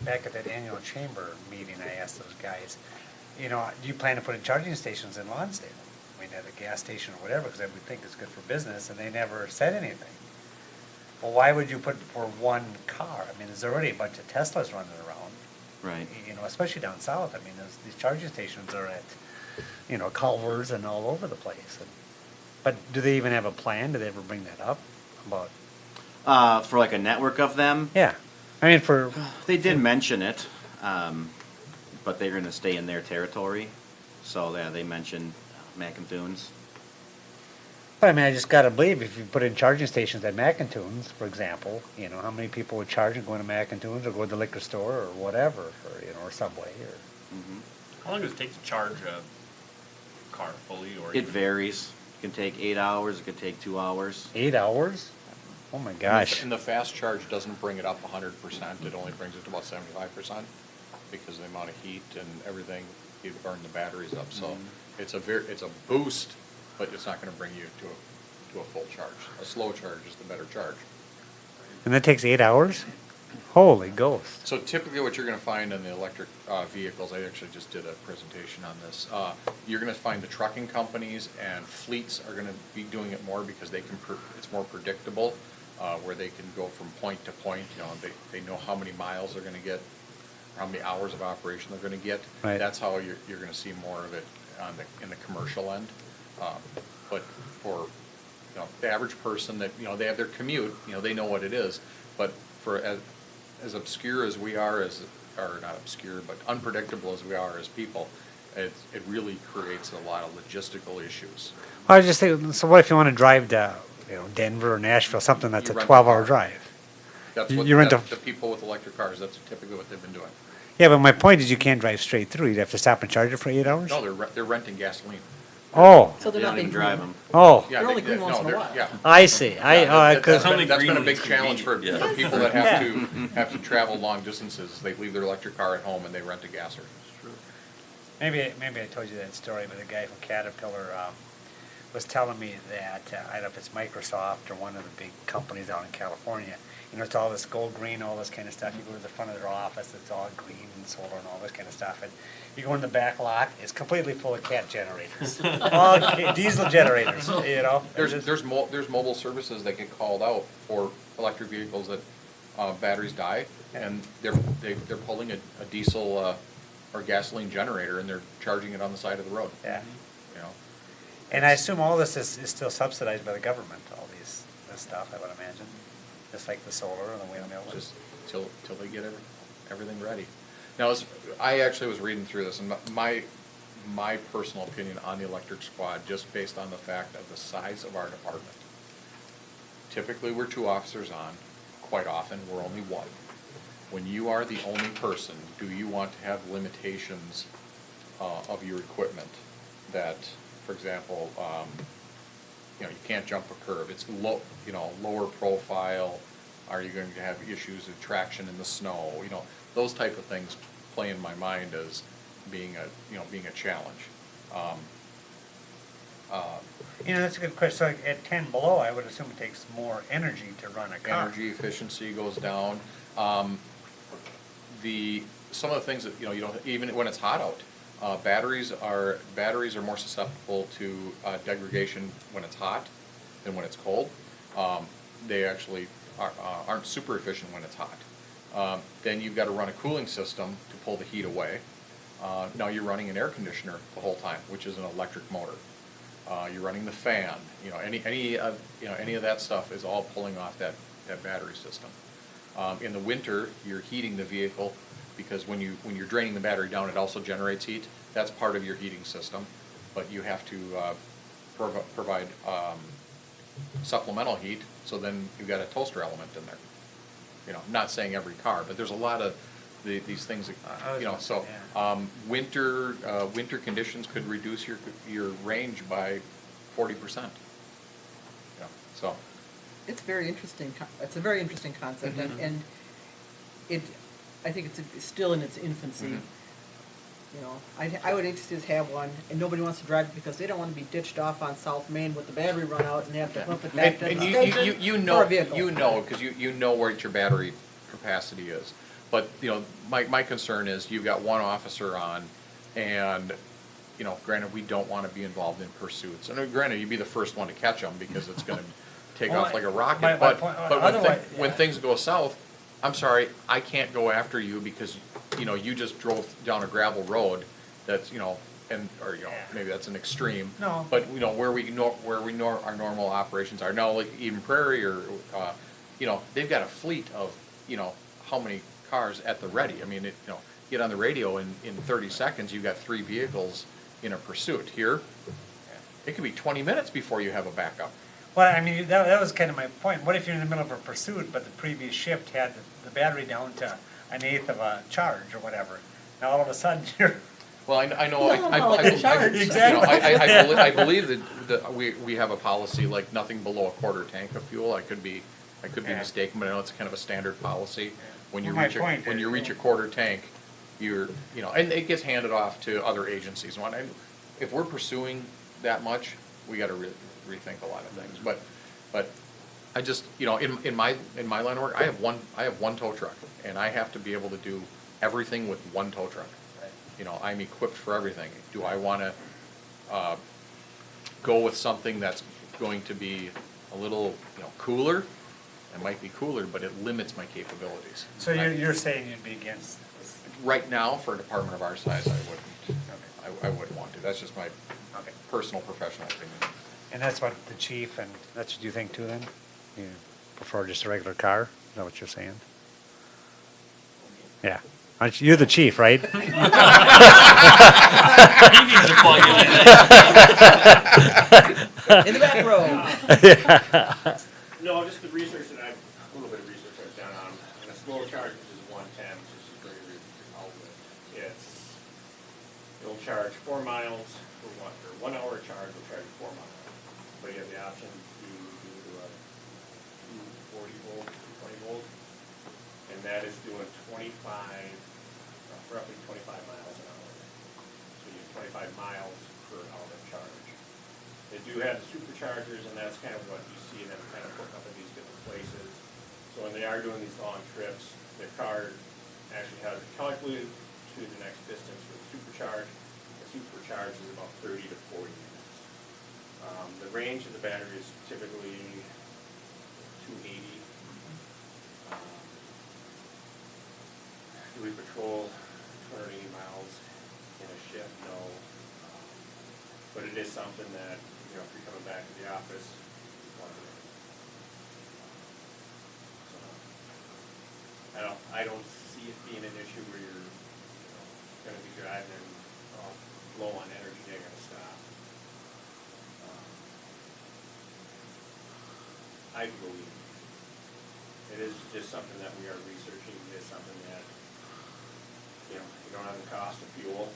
back at that annual chamber meeting, I asked those guys, do you plan to put in charging stations in Lonsdale? I mean, at a gas station or whatever, because I would think it's good for business, and they never said anything. Well, why would you put for one car? I mean, there's already a bunch of Teslas running around. Right. Especially down south. I mean, these charging stations are at, Culver's and all over the place. But do they even have a plan? Do they ever bring that up about? For like a network of them, Yeah, I mean they did mention it, but they're going to stay in their territory. So yeah, they mentioned Macinthunes. But I mean, I just gotta believe if you put in charging stations at Macinthunes, for example, how many people would charge and go into Macinthunes or go to the liquor store or whatever, or Subway or. Mhm. How long does it take to charge a car fully, or It even- varies. It can take 8 hours. It could take 2 hours. 8 hours? Oh my gosh. And the fast charge doesn't bring it up 100%. It only brings it to about 75% because of the amount of heat and everything. You burn the batteries up. So it's a boost, but it's not going to bring you to a full charge. A slow charge is the better charge. And that takes 8 hours? Holy ghost. So typically what you're going to find in the electric vehicles, I actually just did a presentation on this, you're going to find the trucking companies and fleets are going to be doing it more because it's more predictable, where they can go from point to point. They know how many miles they're going to get, how many hours of operation they're going to get. Right. That's how you're going to see more of it in the commercial end. But for the average person that they have their commute, they know what it is. But for as obscure as we are, or not obscure, but unpredictable as we are as people, it really creates a lot of logistical issues. I was just thinking, so what if you want to drive to, Denver or Nashville, something that's You a rent a 12-hour car. drive? That's You- what you rent a- the people with electric cars. That's typically what they've been doing. Yeah, but my point is you can't drive straight through. You'd have to stop and charge it for 8 hours? No, they're renting gasoline. Oh, So They they're not don't being even drive green. them. oh, Yeah, They're only they- green once no, in a they're- while. Yeah. I see. That's only been green a when big it's challenge for convenient. people that have to travel long distances. They leave their electric car at home and they rent a gasser. maybe I told you that story, but the guy from Caterpillar, was telling me that, I don't know if it's Microsoft or one of the big companies out in California, you know, it's all this gold, green, all this kind of stuff. You go to the front of their office, it's all green and solar and all this kind of stuff. And you go in the back lot, it's completely full of cat generators. All diesel generators, you know? There's mobile services that get called out for electric vehicles that batteries die, and they're pulling a diesel or gasoline generator and they're charging it on the side of the road. Yeah. You know, And I assume all this is still subsidized by the government, all this stuff, I would imagine. Just like the solar and the windmill. just till they get everything ready. Now, I actually was reading through this, and my personal opinion on the electric squad, just based on the fact of the size of our department. Typically, we're 2 officers on. Quite often, we're only 1. When you are the only person, do you want to have limitations of your equipment? That, for example, you can't jump a curve. It's lower profile. Are you going to have issues of traction in the snow? Those type of things play in my mind as being a challenge. That's a good question. So at 10 below, I would assume it takes more energy to run a car. Energy efficiency goes down. Some of the things that you don't, even when it's hot out, batteries are more susceptible to degradation when it's hot than when it's cold. They actually aren't super efficient when it's hot. Then you've got to run a cooling system to pull the heat away. Now you're running an air conditioner the whole time, which is an electric motor. You're running the fan. Any of that stuff is all pulling off that battery system. In the winter, you're heating the vehicle because when you're draining the battery down, it also generates heat. That's part of your heating system, but you have to provide supplemental heat. So then you've got a toaster element in there. I'm not saying every car, but there's a lot of these things. So winter conditions could reduce your range by 40%. So. It's very interesting. It's a very interesting concept, Mm-hmm. and I think it's still in its infancy. Mm-hmm. I would hate to see us have one, and nobody wants to drive it because they don't want to be ditched off on South Main with the battery run out and have to pump it back to the And station you for a vehicle. because you know what your battery capacity is. But my concern is you've got 1 officer on, and granted we don't want to be involved in pursuits. And granted, you'd be the first one to catch them because it's going to take off like a rocket. my But point- when things go south, I'm sorry, I can't go after you because you just drove down a gravel road. That's maybe that's an extreme. No. But where our normal operations are now, like Eden Prairie or they've got a fleet of how many cars at the ready. I mean, get on the radio in 30 seconds, you've got 3 vehicles in a pursuit. Here, it could be 20 minutes before you have a backup. Well, I mean, that was kind of my point. What if you're in the middle of a pursuit, but the previous shift had the battery down to 1/8 of a charge or whatever? Now all of a sudden you're... Well, I know. Exactly. I believe that we have a policy like nothing below a quarter tank of fuel. I could be mistaken, but I know it's kind of a standard policy. When you reach a quarter tank, and it gets handed off to other agencies. If we're pursuing that much, we got to rethink a lot of things. But I just in my line of work, I have one tow truck, and I have to be able to do everything with 1 tow truck. I'm equipped for everything. Do I want to go with something that's going to be a little cooler? It might be cooler, but it limits my capabilities. So you're saying you'd be against this? Right now, for a department of our size, I wouldn't. I wouldn't want to. That's just my personal professional opinion. And that's what the chief, and that's what you think too then? You prefer just a regular car? Is that what you're saying? Yeah. You're the chief, right? He needs to plug In the back row. No, just the research that a little bit of research I've done on a slow charge, which is 110, which is very outlet. It'll charge 4 miles for 1 hour charge will charge 4 miles. But you have the option to do 40 volt, 20 volt, and that is doing roughly 25 miles an hour. So you have 25 miles per hour of charge. They do have the superchargers, and that's kind of what you see them kind of put up at these different places. So when they are doing these long trips, their car actually has it calculated to the next distance for the supercharge. The supercharge is about 30 to 40 minutes. The range of the battery is typically 280. Do we patrol 280 miles in a shift? No. But it is something that, you know, if you're coming back to the office, you want to do. So, I don't see it being an issue where you're, gonna be driving and low on energy, they're gonna stop. I believe it is just something that we are researching. It is something that, you don't have the cost of fuel.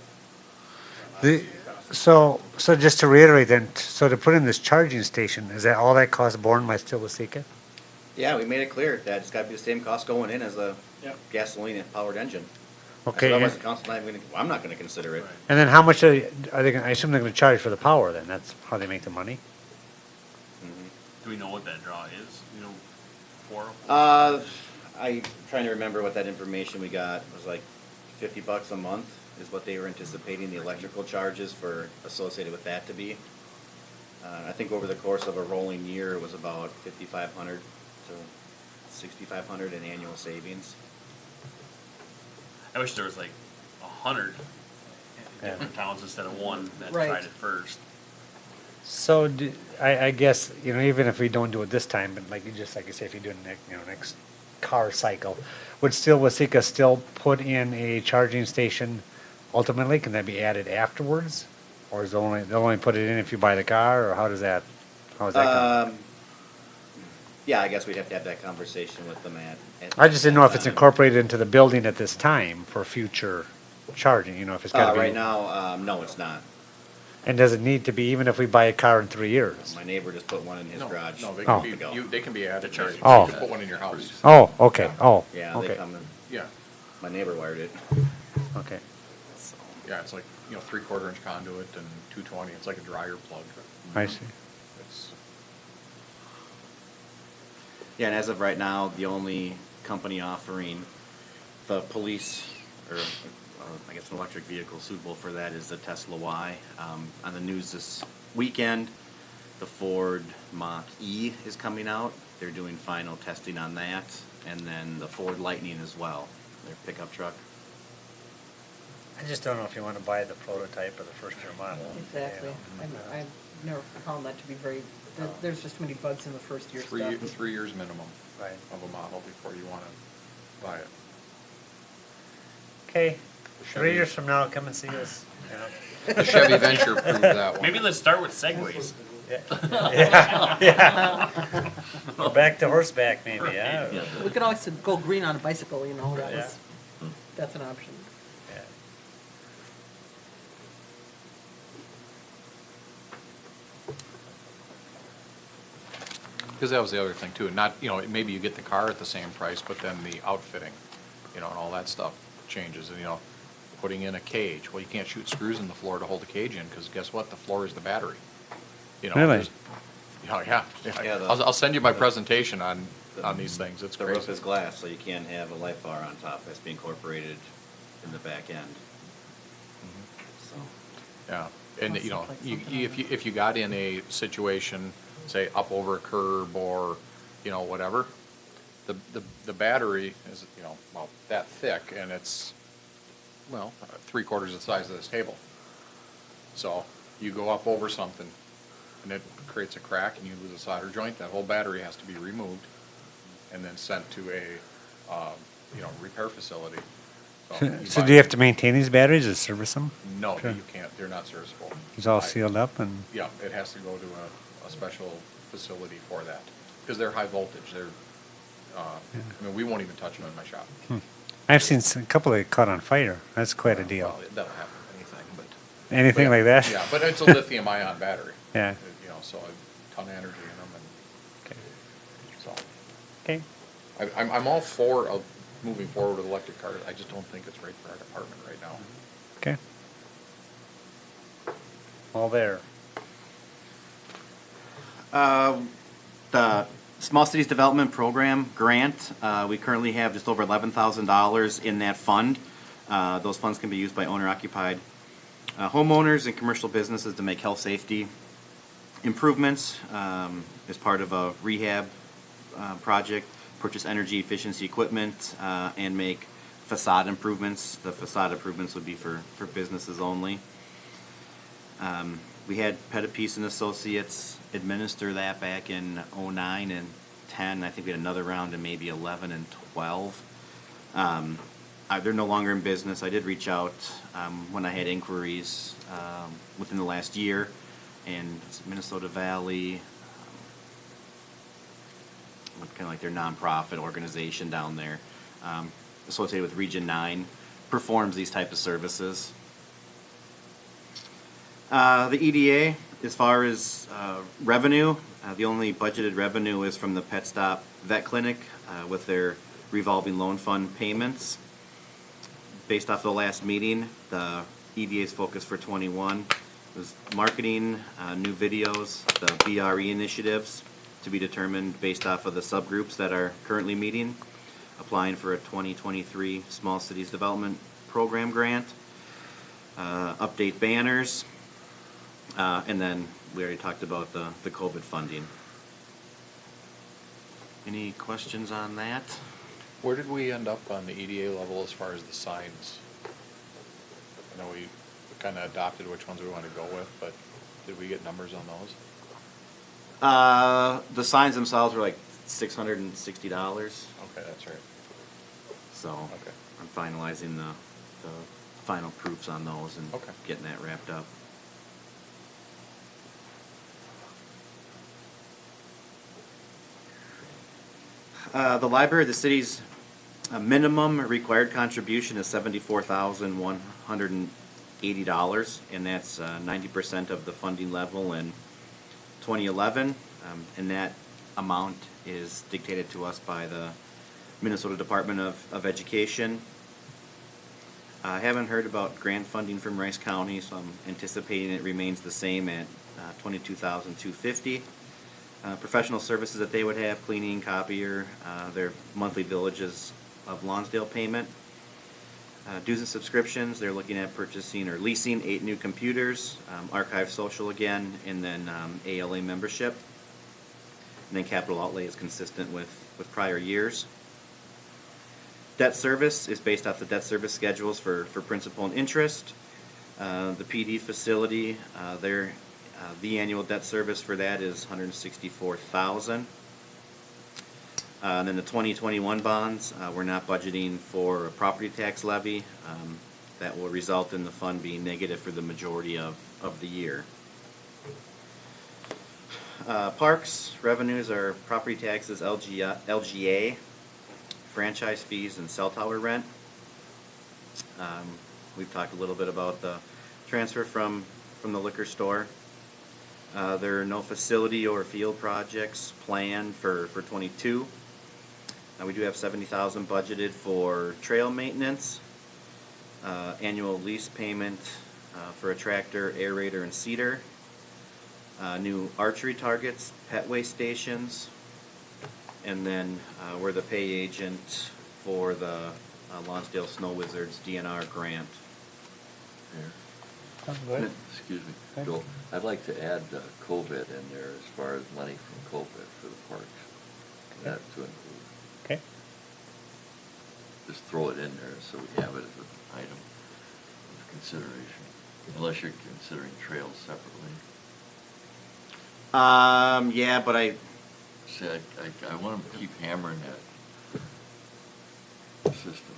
The, so just to reiterate then, so to put in this charging station, is that all that cost borne by still Waseca? Yeah, we made it clear that it's gotta be the same cost going in as a Yep. gasoline-powered engine. Okay, Otherwise, and the council not even gonna, I'm not gonna consider it. Right. and then how much are they gonna, I assume they're gonna charge for the power then, that's how they make the money? Mhm. Do we know what that draw is? You know, for? I'm trying to remember what that information we got, it was like $50 a month is what they were anticipating the electrical charges for, associated with that to be. I think over the course of a rolling year, it was about 5,500 to 6,500 in annual savings. I wish there was like 100 Yeah. different towns instead of one that Right. tried it first. So I guess, even if we don't do it this time, but like you say, if you do it next car cycle, would still Waseca still put in a charging station ultimately? Can that be added afterwards? Or is they'll only put it in if you buy the car, or how does that go? Yeah, I guess we'd have to have that conversation with them at. I just didn't know if it's time. incorporated into the building at this time for future charging, if it's gotta be. Right now, no, it's not. And does it need to be, even if we buy a car in 3 years? My neighbor just put one in his garage. No, they Oh. can be, they can be added. The charging. Oh. You can put one in your house. Oh, okay, oh, Yeah, they okay, come in, Yeah, my neighbor wired it. okay. So, yeah, it's like, 3/4 inch conduit and 220, it's like a dryer plug. I see. It's, Yeah, and as of right now, the only company offering the police, or I guess an electric vehicle suitable for that is the Tesla Y. On the news this weekend, the Ford Mach-E is coming out. They're doing final testing on that, and then the Ford Lightning as well, their pickup truck. I just don't know if you wanna buy the prototype or the first year model. Exactly. I've never found that to be very, there's just too many bugs in the first year stuff. 3 years minimum Right. of a model before you want to buy it. Okay, Chevy- 3 years from now, come and see us. The Chevy Venture proved that one. Maybe let's start with segways. Yeah. Or back to horseback maybe, yeah? Yeah. We could always go green on a bicycle, Yeah. that's an option. Yeah. Because that was the other thing too, not, maybe you get the car at the same price, but then the outfitting, and all that stuff changes, and, putting in a cage, well, you can't shoot screws in the floor to hold the cage in, because guess what, the floor is the battery. Really? there's- Yeah. Yeah, the- I'll send you my presentation on these things, it's The roof crazy. is glass, so you can't have a light bar on top. That's be incorporated in the back end. So, Yeah, and, Must look like something if you got in a situation, say, up over a curb or, whatever, the battery is, well, that thick, and it's, 3/4 the size of this table. So, you go up over something, and it creates a crack, and you lose a solder joint, that whole battery has to be removed, and then sent to a, repair facility. So do you have to maintain these batteries or service them? No, Sure. you can't, they're not serviceable. It's all I- sealed up and, Yeah, it has to go to a special facility for that, because they're high voltage, they're, we won't even touch them in my shop. I've seen a couple that caught on fire. That's quite a deal. Well, that'll happen with anything, but. Anything but like that? Yeah, but it's a lithium ion battery. Yeah. So a ton of energy in them, Okay. and so. Okay. I'm all for moving forward with electric cars, I just don't think it's right for our department right now. Okay. All there. The Small Cities Development Program grant, we currently have just over $11,000 in that fund. Those funds can be used by owner-occupied homeowners and commercial businesses to make health safety improvements as part of a rehab project, purchase energy efficiency equipment, and make facade improvements. The facade improvements would be for businesses only. We had Pettipiece and Associates administer that back in '09 and '10. I think we had another round in maybe 11 and 12. They're no longer in business. I did reach out when I had inquiries within the last year, and Minnesota Valley, kind of like their nonprofit organization down there, associated with Region 9, performs these type of services. The EDA, as far as revenue, the only budgeted revenue is from the Pet Stop Vet Clinic with their revolving loan fund payments. Based off the last meeting, the EDA's focus for '21 was marketing, new videos, the BRE initiatives to be determined based off of the subgroups that are currently meeting, applying for a 2023 Small Cities Development Program grant, update banners, and then we already talked about the COVID funding. Any questions on that? Where did we end up on the EDA level as far as the signs? I know we kind of adopted which ones we want to go with, but did we get numbers on those? The signs themselves were like $660. Okay, that's right. So Okay. I'm finalizing the final proofs on those and Okay. getting that wrapped up. The library, the city's minimum required contribution is $74,180, and that's 90% of the funding level in 2011, and that amount is dictated to us by the Minnesota Department of Education. I haven't heard about grant funding from Rice County, so I'm anticipating it remains the same at $22,250. Professional services that they would have, cleaning, copier, their monthly villages of Lonsdale payment. Dues and subscriptions, they're looking at purchasing or leasing 8 new computers, Archive Social again, and then ALA membership. And then capital outlay is consistent with prior years. Debt service is based off the debt service schedules for principal and interest. The PD facility, the annual debt service for that is $164,000. And then the 2021 bonds, we're not budgeting for a property tax levy. That will result in the fund being negative for the majority of the year. Parks revenues are property taxes, LGA, franchise fees, and cell tower rent. We've talked a little bit about the transfer from the liquor store. There are no facility or field projects planned for 22. We do have $70,000 budgeted for trail maintenance, annual lease payment for a tractor, aerator, and seeder, new archery targets, pet waste stations, and then we're the pay agent for the Lonsdale Snow Wizards DNR grant. Here. Sounds good. Excuse me, Okay. Joel, I'd like to add COVID in there as far as money from COVID for the parks. That to include. Okay. Just throw it in there so we have it as an item of consideration, unless you're considering trails separately. Yeah, but See, I want to keep hammering that system.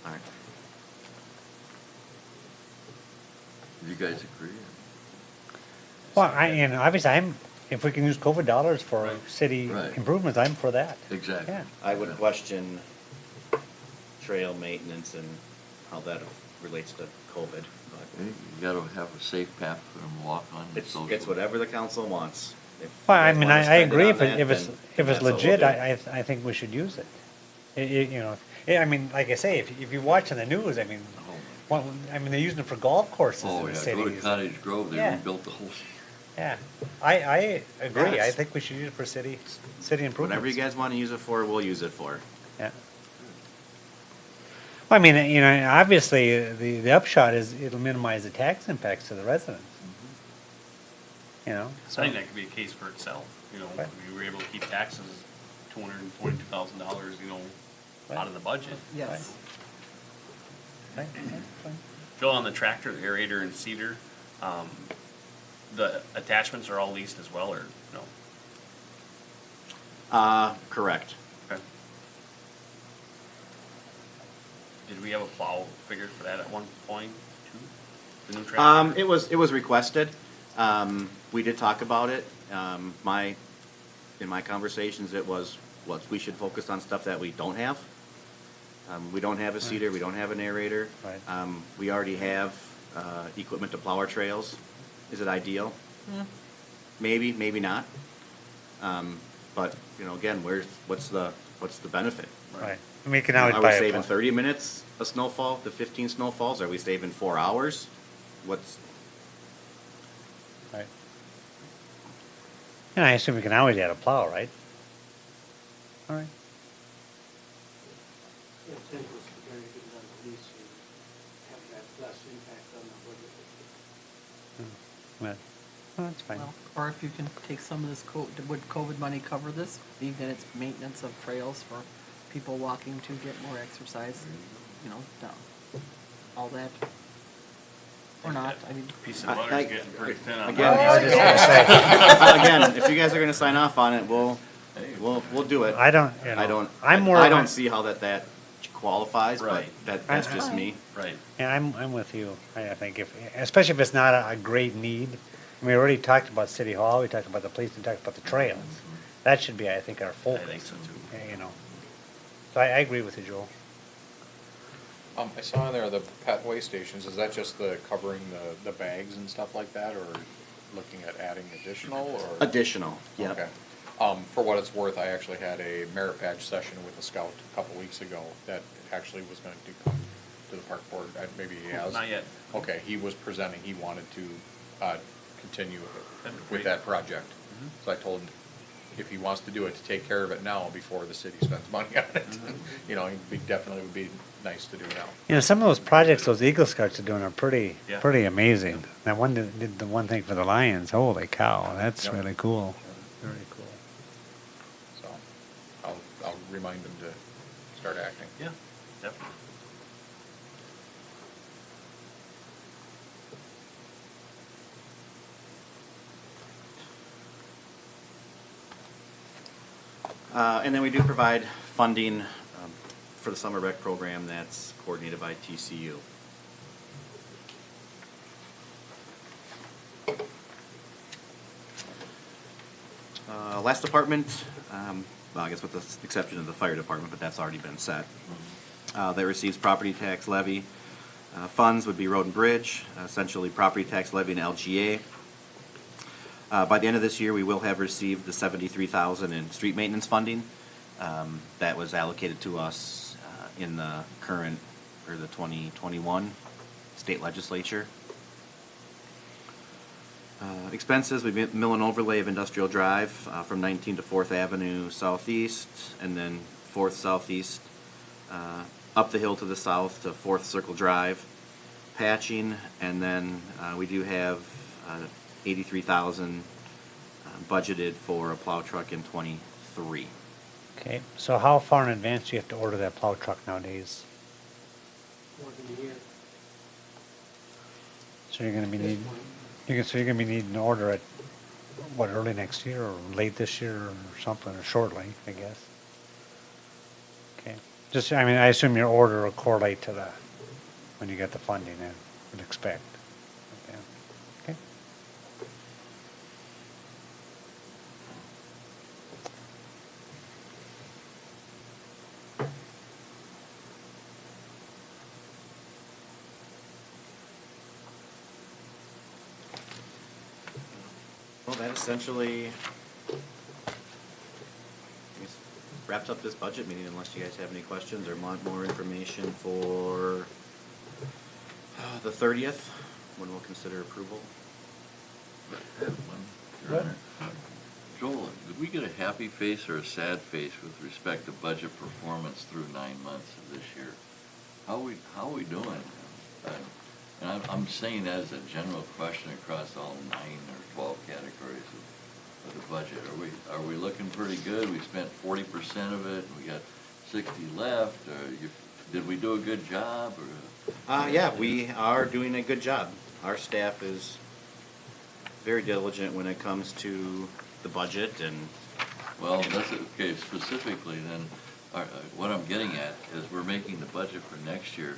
all right. Do you guys agree? Well, and obviously if we can use COVID dollars for city Right. improvements, I'm for that. Exactly. Yeah. I would question trail maintenance and how that relates to COVID. But You gotta have a safe path for them to walk on. it's social. whatever the council wants. If Well, you I guys mean, wanna I spend it agree on if that, it's then if it's that's what we'll legit, do. I think we should use it. You know, I mean, like I say, if you watch on the news, I mean, Oh, well, I mean, they're using it for golf courses Oh, in the yeah, cities. go to Cottage Grove, they Yeah. rebuilt the whole, Yeah, I agree. I it's- think we should use it for city improvements. Whatever you guys want to use it for, we'll use it for. Yeah. Well, I mean, you know, obviously, the upshot is it'll minimize the tax impacts to the residents. You know, I think that could be a case for itself, you know, Right. we were able to keep taxes $242,000, you know, out of the budget. Yes. Right, right, fine. Phil, on the tractor, the aerator and seeder, the attachments are all leased as well, or no? Correct. Okay. Did we have a plow figure for that at one point, too? The new tractor? It was requested. We did talk about it. In my conversations, it was, we should focus on stuff that we don't have. We don't have a seeder, we don't have an aerator. Right. We already have, equipment to plow our trails. Is it ideal? Maybe, maybe not. But, you know, again, what's the benefit? Right. I mean, you can always Are buy we a saving plow. 30 minutes a snowfall to 15 snowfalls? Are we saving 4 hours? What's, Right. And I assume we can always add a plow, right? All right. I think it's very good on the lease, you have that less impact on the budget. Well, that's fine. Well, or if you can take some of this, would COVID money cover this? Even its maintenance of trails for people walking to get more exercise, you know, down, all that? Or not, I mean. Piece of butter is getting pretty thin on again, that. I was just gonna say, again, if you guys are gonna sign off on it, we'll do it. I don't, you know. I don't, I'm more. I don't see how that qualifies, but Right. that's just me. Right. Yeah, I'm with you. I think especially if it's not a great need. I mean, we already talked about City Hall, we talked about the police, we talked about the trails. That should be, I think, our I focus. think so, too. You know. So I agree with you, Joel. I saw in there the pet waste stations, is that just the covering the bags and stuff like that, or looking at adding additional, or? Additional, yeah. Okay. For what it's worth, I actually had a merit badge session with a scout a couple weeks ago that actually was going to come to the park board, maybe he has. Not yet. Okay, he was presenting, he wanted to, continue That'd be with great. that project. So I told him, if he wants to do it, to take care of it now before the city spends money on it. You know, definitely would be nice to do now. You know, some of those projects those Eagle Scouts are doing are pretty Yeah. amazing. That one did the one thing for the Lions. Holy cow, that's Yep. really cool. Very cool. So I'll remind him to start acting. Yeah, definitely. And then we do provide funding for the summer rec program that's coordinated by TCU. Last department, well, I guess with the exception of the fire department, but that's already been set. That receives property tax levy. Funds would be road and bridge, essentially property tax levy and LGA. By the end of this year, we will have received the $73,000 in street maintenance funding that was allocated to us in the current, or the 2021 state legislature. Expenses, we mill and overlay of Industrial Drive from 19 to 4th Avenue Southeast, and then 4th Southeast, up the hill to the south to 4th Circle Drive, patching, and then we do have $83,000 budgeted for a plow truck in '23. Okay, so how far in advance do you have to order that plow truck nowadays? More than a year. So you're gonna be At this needing, point. so you're gonna be needing to order it, what, early next year or late this year or something, or shortly, I guess? Okay, just, I mean, I assume your order will correlate to the, when you get the funding, I would expect. Okay. Okay. Well, that essentially wraps up this budget meeting, unless you guys have any questions or want more information for the 30th, when we'll consider approval. Your Honor. Joel, did we get a happy face or a sad face with respect to budget performance through 9 months of this year? How are we doing? And I'm saying that as a general question across all 9 or 12 categories of the budget. Are we looking pretty good? We spent 40% of it, we got 60 left, or did we do a good job, or? Yeah, we are doing a good job. Our staff is very diligent when it comes to the budget and. Well, that's, okay, specifically then, what I'm getting at is we're making the budget for next year.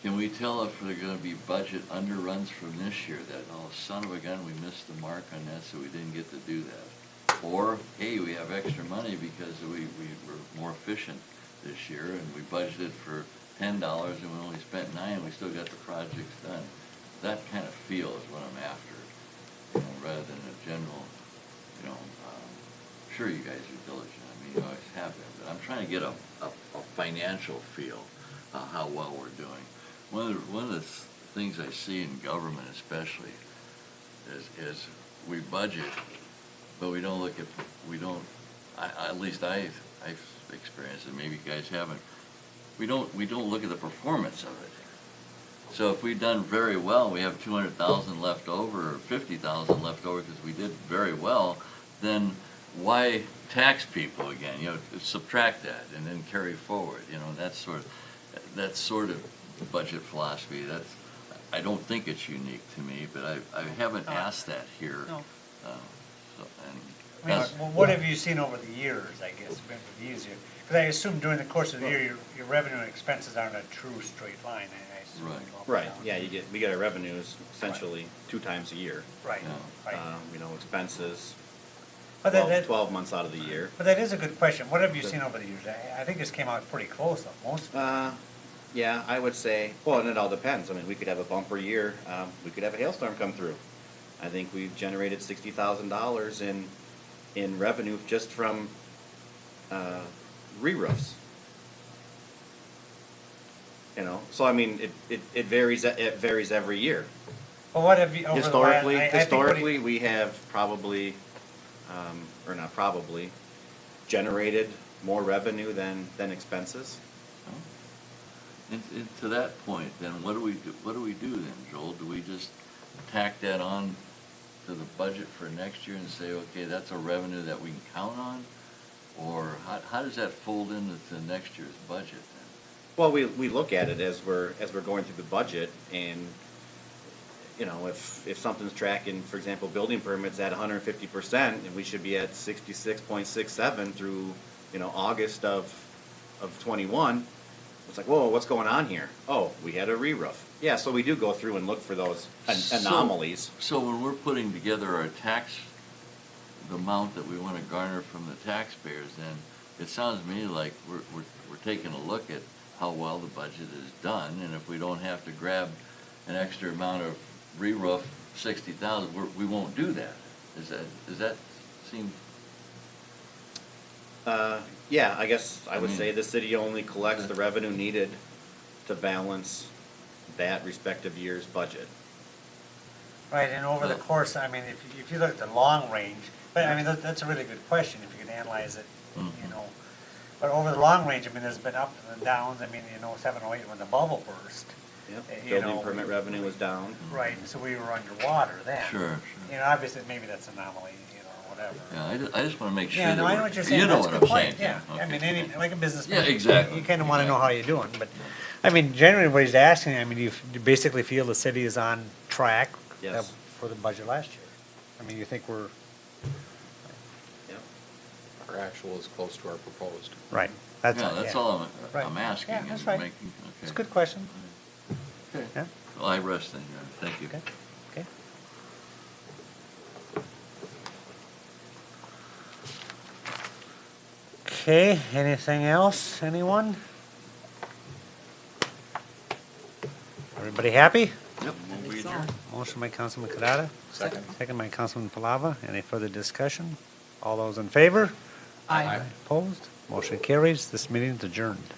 Can we tell if there are gonna be budget underruns from this year, that, oh, son of a gun, we missed the mark on that, so we didn't get to do that? Or, hey, we have extra money because we were more efficient this year, and we budgeted for $10 and we only spent 9, and we still got the projects done. That kind of feel is what I'm after, rather than a general, sure, you guys are diligent, I mean, you always have been, but I'm trying to get a financial feel how well we're doing. One of the things I see in government especially is we budget, but we don't look at, at least I've experienced it, maybe you guys haven't, we don't look at the performance of it. So if we've done very well, we have 200,000 left over, or 50,000 left over because we did very well, then why tax people again? Subtract that and then carry forward. That's sort of budget philosophy. I don't think it's unique to me, but I haven't asked that here. No. What have you seen over the years, I guess, been easier? Because I assume during the course of the year, your revenue and expenses aren't a true straight line. I assume Right. they go up and Right, down. yeah, we get our revenues essentially 2 times a year. Right, Yeah. right. Expenses, But that, 12 months out of the year. but that is a good question. What have you seen over the years? I think this came out pretty close, though, most of it. Yeah, I would say, well, and it all depends. I mean, we could have a bumper year, we could have a hailstorm come through. I think we've generated $60,000 in revenue just from re-roofs. So I mean, it varies every year. But what have you, over the last... Historically, I think what historically, we have probably, or not probably, generated more revenue than expenses. And to that point, then what do we do then, Joel? Do we just tack that on to the budget for next year and say, okay, that's a revenue that we can count on? Or how does that fold into next year's budget then? Well, we look at it as we're going through the budget, and if something's tracking, for example, building permits at 150%, and we should be at 66.67 through August of 21. It's like, whoa, what's going on here? Oh, we had a re-roof. Yeah, so we do go through and look for those anomalies. So when we're putting together our the amount that we want to garner from the taxpayers, then it sounds to me like we're taking a look at how well the budget is done, and if we don't have to grab an extra amount of re-roof, 60,000, we won't do that. Does that seem? Yeah, I guess I would say the city only collects the revenue needed to balance that respective year's budget. Right, and over the course, I mean, if you look at the long range, but I mean, that's a really good question, if you can analyze it, But over the long range, I mean, there's been ups and downs, I mean, 7, 08 when the bubble burst. Yep. You Building know, permit revenue was down. Right, so we were underwater then. Sure. Obviously, maybe that's an anomaly, or whatever. Yeah, I just want to make sure Yeah, that no, I know what you're saying. you know That's what a I'm good point. saying. Yeah, I mean, Okay. like a businessman. Yeah, exactly. You kind of want to know how you're doing, but, I mean, generally what he's asking, I mean, do you basically feel the city is on track Yes. for the budget last year? I mean, you think we're, Yep. Our actual is close to our proposed. right, Yeah, that's. that's yeah. all Right. I'm asking. Yeah, that's and right. making- It's a okay. good question. Okay. Yeah, Well, I rest then, thank you. okay, okay. Okay, anything else, anyone? Everybody happy? Yep. I think so. Motion by Councilman Kadada. Second. Second by Councilman Palava. Any further discussion? All those in favor? Aye. Opposed? Motion carries. This meeting is adjourned.